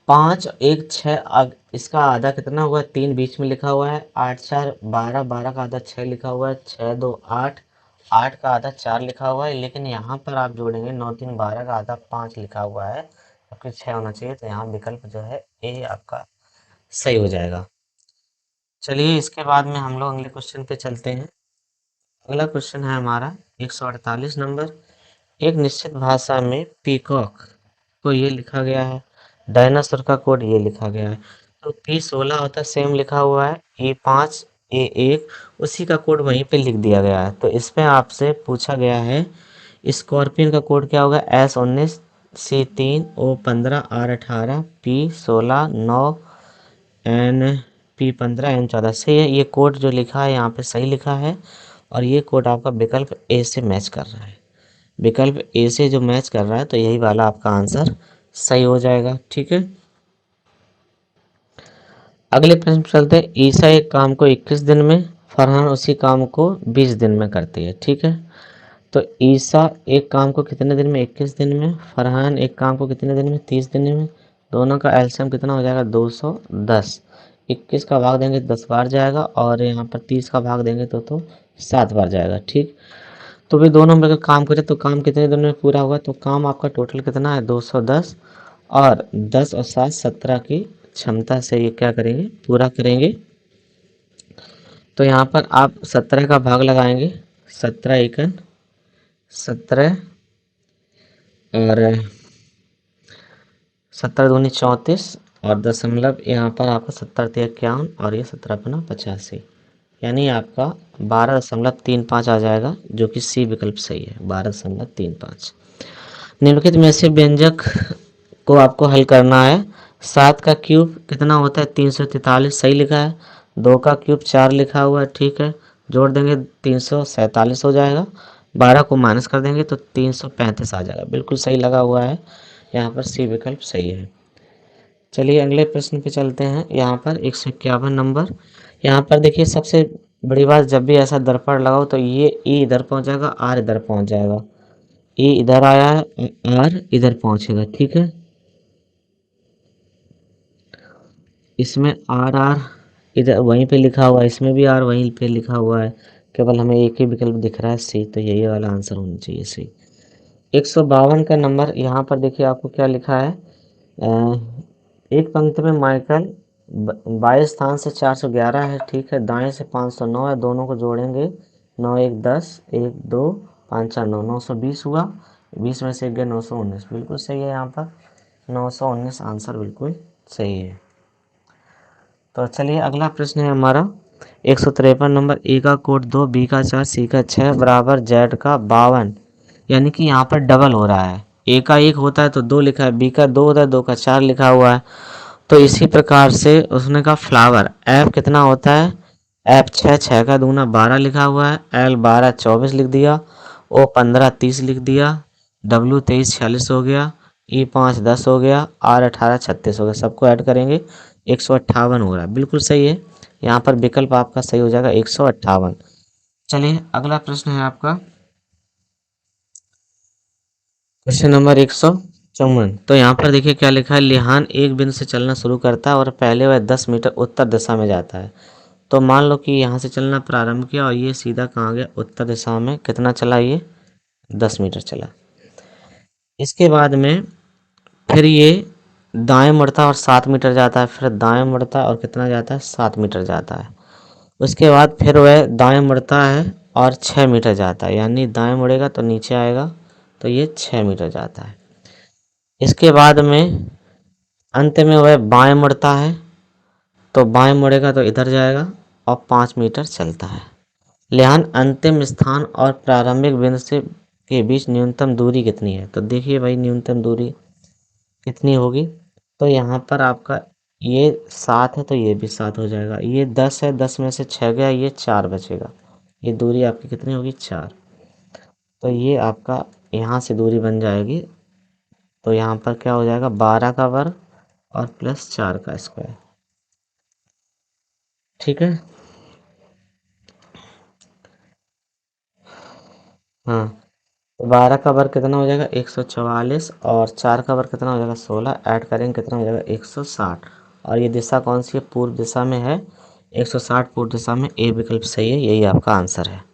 5 1 6, इसका आधा कितना हुआ है, 3 बीच में लिखा हुआ है, 8 4 12, 12 का आधा 6 लिखा हुआ है, 6 2 8, 8 का आधा 4 लिखा हुआ है, लेकिन यहाँ पर आप जोड़ेंगे 9 3 12 का आधा 5 लिखा हुआ है, जबकि 6 होना चाहिए, तो यहाँ विकल्प जो है ए आपका सही हो जाएगा। चलिए इसके बाद में हम लोग अगले क्वेश्चन पे चलते हैं। अगला क्वेश्चन है हमारा 148 नंबर। एक निश्चित भाषा में पीकॉक को ये लिखा गया है, डायनासोर का कोड ये लिखा गया है, तो P16 होता है, सेम लिखा हुआ है, E5 A1 उसी का कोड वहीं पे लिख दिया गया है। तो इसमें आपसे पूछा गया है स्कॉर्पियन का कोड क्या होगा, S19 C3 O15 R18 P16 9 P15 N14 से ये कोड जो लिखा है यहाँ पे सही लिखा है, और ये कोड आपका विकल्प ए से मैच कर रहा है, विकल्प ए से जो मैच कर रहा है, तो यही वाला आपका आंसर सही हो जाएगा। ठीक है, अगले प्रश्न पे चलते हैं। ईसा एक काम को 21 दिन में, फरहान उसी काम को 20 दिन में करती है। ठीक है, तो ईसा एक काम को कितने दिन में, 21 दिन में, फरहान एक काम को कितने दिन में, 30 दिन में, दोनों का एलसीएम कितना हो जाएगा, 210। 21 का भाग देंगे 10 बार जाएगा, और यहाँ पर 30 का भाग देंगे तो 7 बार जाएगा। ठीक, तो भी दोनों मिलकर काम करें तो काम कितने दिन में पूरा होगा, तो काम आपका टोटल कितना है, 210, और 10 और 7 17 की क्षमता से ये क्या करेंगे, पूरा करेंगे। तो यहाँ पर आप 17 का भाग लगाएंगे, 17 एकन 17, और 17 दूनी 34, और दशमलव यहाँ पर आपका 70 तिया 51, और ये 17 पना 85, यानी आपका 12.35 आ जाएगा, जो कि सी विकल्प सही है, 12.35। निम्नलिखित में से व्यंजक को आपको हल करना है। 7 का क्यूब कितना होता है, 343 सही लिखा है, 2 का क्यूब 4 लिखा हुआ है। ठीक है, जोड़ देंगे 347 हो जाएगा, 12 को माइनस कर देंगे तो 335 आ जाएगा, बिल्कुल सही लगा हुआ है, यहाँ पर सी विकल्प सही है। चलिए अगले प्रश्न पे चलते हैं। यहाँ पर 151 नंबर। यहाँ पर देखिए सबसे बड़ी बात, जब भी ऐसा दर्पण लगाओ तो ये ई इधर पहुँच जाएगा, आर इधर पहुँच जाएगा, ई इधर आया है, आर इधर पहुँचेगा। ठीक है, इसमें आर आर इधर वहीं पे लिखा हुआ है, इसमें भी आर वहीं पे लिखा हुआ है, केवल हमें एक ही विकल्प दिख रहा है सी, तो यही वाला आंसर होना चाहिए सी। 152 का नंबर। यहाँ पर देखिए आपको क्या लिखा है, एक पंक्ति में माइकल 22 स्थान से 411 है। ठीक है, दाएं से 509 है, दोनों को जोड़ेंगे 9 1 10 1 2 5 4 9 920 हुआ, 20 में से 1 गया 919, बिल्कुल सही है यहाँ पर। 919 आंसर बिल्कुल सही है। तो चलिए अगला प्रश्न है हमारा 153 नंबर। ए का कोड 2, बी का 4, सी का 6 बराबर जेड का 52। यानी कि यहाँ पर डबल हो रहा है। ए का 1 होता है तो 2 लिखा है, बी का 2 होता है 2 का 4 लिखा हुआ है। तो इसी प्रकार से उसने कहा फ्लावर एफ कितना होता है, एफ 6, 6 का दूना 12 लिखा हुआ है, एल 12 24 लिख दिया, ओ 15 30 लिख दिया, डब्ल्यू 23 46 हो गया, ई 5 10 हो गया, आर 18 36 हो गया। सबको ऐड करेंगे 158 हो रहा है, बिल्कुल सही है। यहाँ पर विकल्प आपका सही हो जाएगा 158। चलिए अगला प्रश्न है आपका क्वेश्चन नंबर 154। तो यहाँ पर देखिए क्या लिखा है, लिहान एक बिंदु से चलना शुरू करता है और पहले वह 10 मीटर उत्तर दिशा में जाता है। तो मान लो कि यहाँ से चलना प्रारंभ किया और ये सीधा कहाँ गया, उत्तर दिशा में। कितना चला ये, 10 मीटर चला। इसके बाद में फिर ये दाएं मुड़ता है और 7 मीटर जाता है, फिर दाएं मुड़ता है और कितना जाता है, 7 मीटर जाता है। उसके बाद फिर वह दाएं मुड़ता है और 6 मीटर जाता है, यानी दाएं मुड़ेगा तो नीचे आएगा, तो ये 6 मीटर जाता है। इसके बाद में अंत में वह बाएं मुड़ता है, तो बाएं मुड़ेगा तो इधर जाएगा और 5 मीटर चलता है। लिहान अंतिम स्थान और प्रारंभिक बिंदु से के बीच न्यूनतम दूरी कितनी है। तो देखिए भाई न्यूनतम दूरी कितनी होगी, तो यहाँ पर आपका ये 7 है तो ये भी 7 हो जाएगा, ये 10 है, 10 में से 6 गया, ये 4 बचेगा। ये दूरी आपकी कितनी होगी, 4। तो ये आपका यहाँ से दूरी बन जाएगी। तो यहाँ पर क्या हो जाएगा, 12 का वर्ग और प्लस 4 का स्क्वायर। ठीक है, हाँ। तो 12 का वर्ग कितना हो जाएगा, 144, और 4 का वर्ग कितना हो जाएगा, 16। ऐड करेंगे कितना हो जाएगा, 160। और ये दिशा कौन सी है, पूर्व दिशा में है, 160 पूर्व दिशा में। ए विकल्प सही है, यही आपका आंसर है।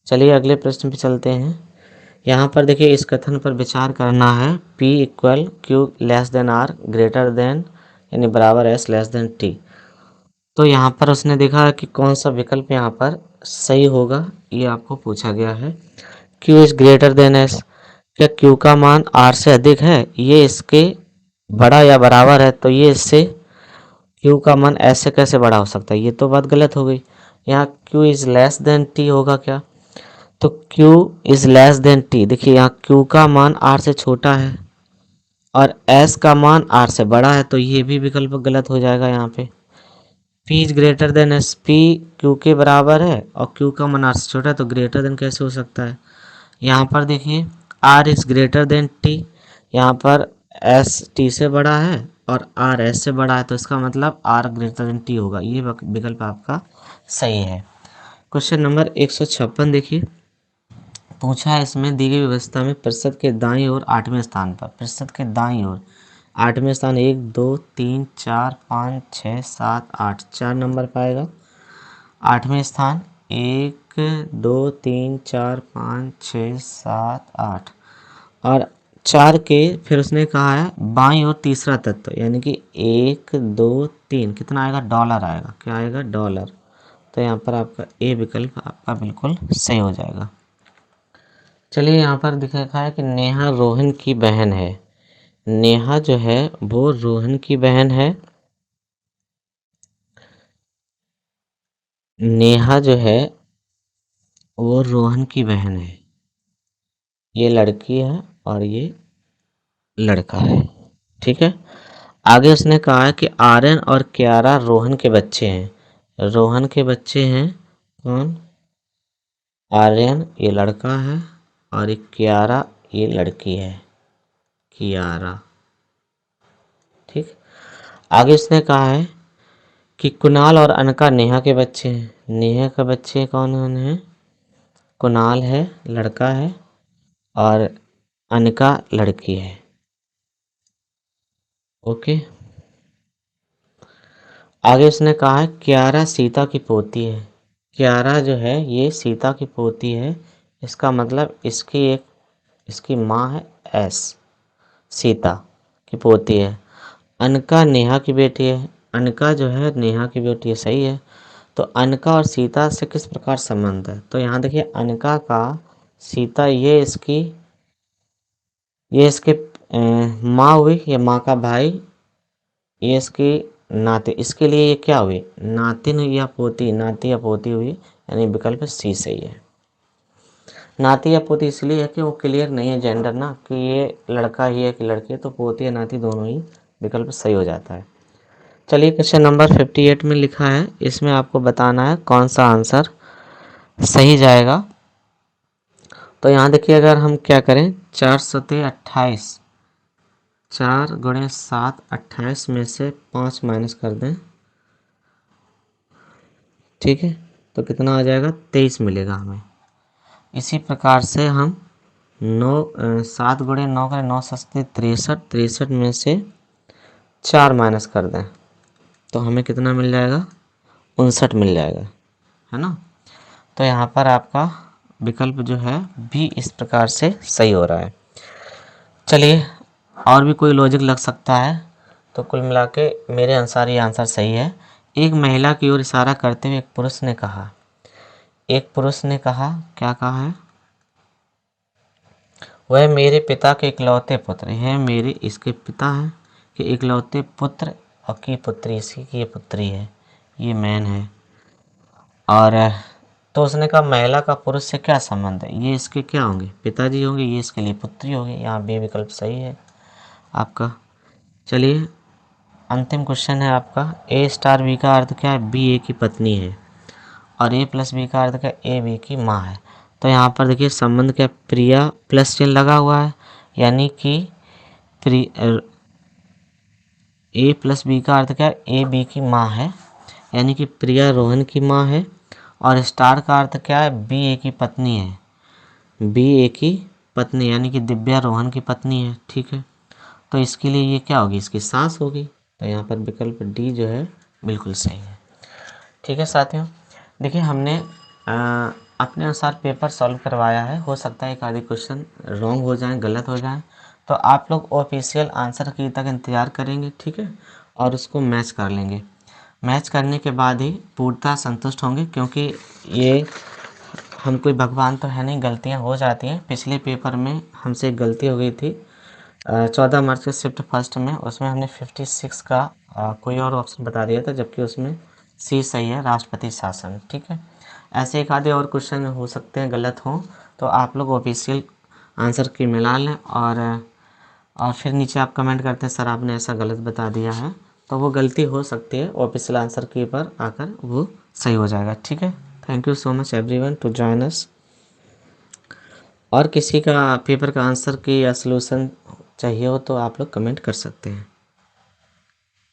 चलिए अगले प्रश्न पे चलते हैं। यहाँ पर देखिए इस कथन पर विचार करना है, P equal q less than r greater than यानी बराबर एस लेस देन टी। तो यहाँ पर उसने देखा कि कौन सा विकल्प यहाँ पर सही होगा, ये आपको पूछा गया है। Q is greater then S, क्या Q का मान R से अधिक है, ये इसके बड़ा या बराबर है। तो ये इससे Q का मान S से कैसे बड़ा हो सकता है, ये तो बात गलत हो गई। यहाँ Q is less than T होगा क्या, तो Q is less than T। देखिए यहाँ Q का मान R से छोटा है और S का मान R से बड़ा है, तो ये भी विकल्प गलत हो जाएगा यहाँ पे। P is greater then S, P Q के बराबर है और Q का मान R से छोटा है, तो ग्रेटर देन कैसे हो सकता है। यहाँ पर देखिए R is greater then T, यहाँ पर S T से बड़ा है और R S से बड़ा है, तो इसका मतलब R ग्रेटर देन T होगा। ये विकल्प आपका सही है। क्वेश्चन नंबर 156 देखिए, पूछा है इसमें दी गई व्यवस्था में प्रतिशत के दाईं ओर 8वें स्थान पर, प्रतिशत के दाईं ओर 8वें स्थान 1 2 3 4 5 6 7 8, 4 नंबर पाएगा 8वें स्थान। 1 2 3 4 5 6 7 8 और 4 के फिर उसने कहा है बाईं ओर तीसरा तत्व, यानी कि 1 2 3 कितना आएगा, डॉलर आएगा। क्या आएगा, डॉलर। तो यहाँ पर आपका ए विकल्प आपका बिल्कुल सही हो जाएगा। चलिए यहाँ पर दिखा है कि नेहा रोहन की बहन है। नेहा जो है वो रोहन की बहन है। नेहा जो है वो रोहन की बहन है। ये लड़की है और ये लड़का है। ठीक है, आगे उसने कहा है कि आर्यन और क्यारा रोहन के बच्चे हैं। रोहन के बच्चे हैं कौन, आर्यन ये लड़का है और एक क्यारा ये लड़की है, कियारा। ठीक, आगे उसने कहा है कि कुणाल और अनका नेहा के बच्चे हैं। नेहा के बच्चे कौन कौन हैं, कुणाल है लड़का है और अनका लड़की है। ओके, आगे उसने कहा है क्यारा सीता की पोती है। क्यारा जो है ये सीता की पोती है, इसका मतलब इसकी माँ है एस, सीता की पोती है। अनका नेहा की बेटी है। अनका जो है नेहा की बेटी है, सही है। तो अनका और सीता से किस प्रकार संबंध है, तो यहाँ देखिए अनका का सीता ये इसके माँ हुई, ये माँ का भाई, ये इसकी नाते, इसके लिए ये क्या हुई, नातिन या पोती, नाती या पोती हुई, यानी विकल्प सी सही है। नाती या पोती इसलिए है कि वो क्लियर नहीं है जेंडर ना, कि ये लड़का ही है कि लड़की है, तो पोती या नाती दोनों ही विकल्प सही हो जाता है। चलिए क्वेश्चन नंबर 58 में लिखा है, इसमें आपको बताना है कौन सा आंसर सही जाएगा। तो यहाँ देखिए, अगर हम क्या करें, 4 सते 28, 4 गुणे 7 28 में से 5 माइनस कर दें, ठीक है, तो कितना आ जाएगा, 23 मिलेगा हमें। इसी प्रकार से हम 7 गुणे 9 करें, 9 सस्ते 63, 63 में से 4 माइनस कर दें तो हमें कितना मिल जाएगा, 59 मिल जाएगा, है ना। तो यहाँ पर आपका विकल्प जो है भी इस प्रकार से सही हो रहा है। चलिए, और भी कोई लॉजिक लग सकता है, तो कुल मिला के मेरे अनुसार ये आंसर सही है। एक महिला की ओर इशारा करते हुए एक पुरुष ने कहा, एक पुरुष ने कहा, क्या कहा है, वह मेरे पिता के इकलौते पुत्र हैं, मेरे इसके पिता हैं कि इकलौते पुत्र, और की पुत्री, इसकी की ये पुत्री है, ये मैन है। और तो उसने कहा महिला का पुरुष से क्या संबंध है, ये इसके क्या होंगे, पिताजी होंगे, ये इसके लिए पुत्री होगी। यहाँ बी विकल्प सही है आपका। चलिए, अंतिम क्वेश्चन है आपका, ए स्टार बी का अर्थ क्या है, बी ए की पत्नी है, और ए प्लस बी का अर्थ क्या, ए बी की माँ है। तो यहाँ पर देखिए संबंध क्या, प्रिया प्लस चिन्ह लगा हुआ है, यानी कि ए प्लस बी का अर्थ क्या है, ए बी की माँ है, यानी कि प्रिया रोहन की माँ है। और स्टार का अर्थ क्या है, बी ए की पत्नी है, बी ए की पत्नी, यानी कि दिव्या रोहन की पत्नी है, ठीक है। तो इसके लिए ये क्या होगी, इसकी सास होगी। तो यहाँ पर विकल्प डी जो है बिल्कुल सही है। ठीक है साथियों, देखिए हमने अपने अनुसार पेपर सॉल्व करवाया है, हो सकता है एक आधे क्वेश्चन रॉन्ग हो जाएं, गलत हो जाएं, तो आप लोग ऑफिशियल आंसर की तक इंतज़ार करेंगे, ठीक है, और उसको मैच कर लेंगे। मैच करने के बाद ही पूर्णतः संतुष्ट होंगे, क्योंकि ये हम कोई भगवान तो है नहीं, गलतियां हो जाती हैं। पिछले पेपर में हमसे एक गलती हो गई थी 14 मार्च के शिफ्ट फर्स्ट में, उसमें हमने 56 का कोई और ऑप्शन बता दिया था, जबकि उसमें सी सही है, राष्ट्रपति शासन, ठीक है। ऐसे एक आधे और क्वेश्चन हो सकते हैं गलत हों, तो आप लोग ऑफिशियल आंसर की मिला लें, और फिर नीचे आप कमेंट करते हैं सर आपने ऐसा गलत बता दिया है, तो वो गलती हो सकती है, ऑफिशियल आंसर की पर आकर वो सही हो जाएगा, ठीक है। Thank you so much everyone to join us. और किसी का पेपर का आंसर की या सलूशन चाहिए हो तो आप लोग कमेंट कर सकते हैं।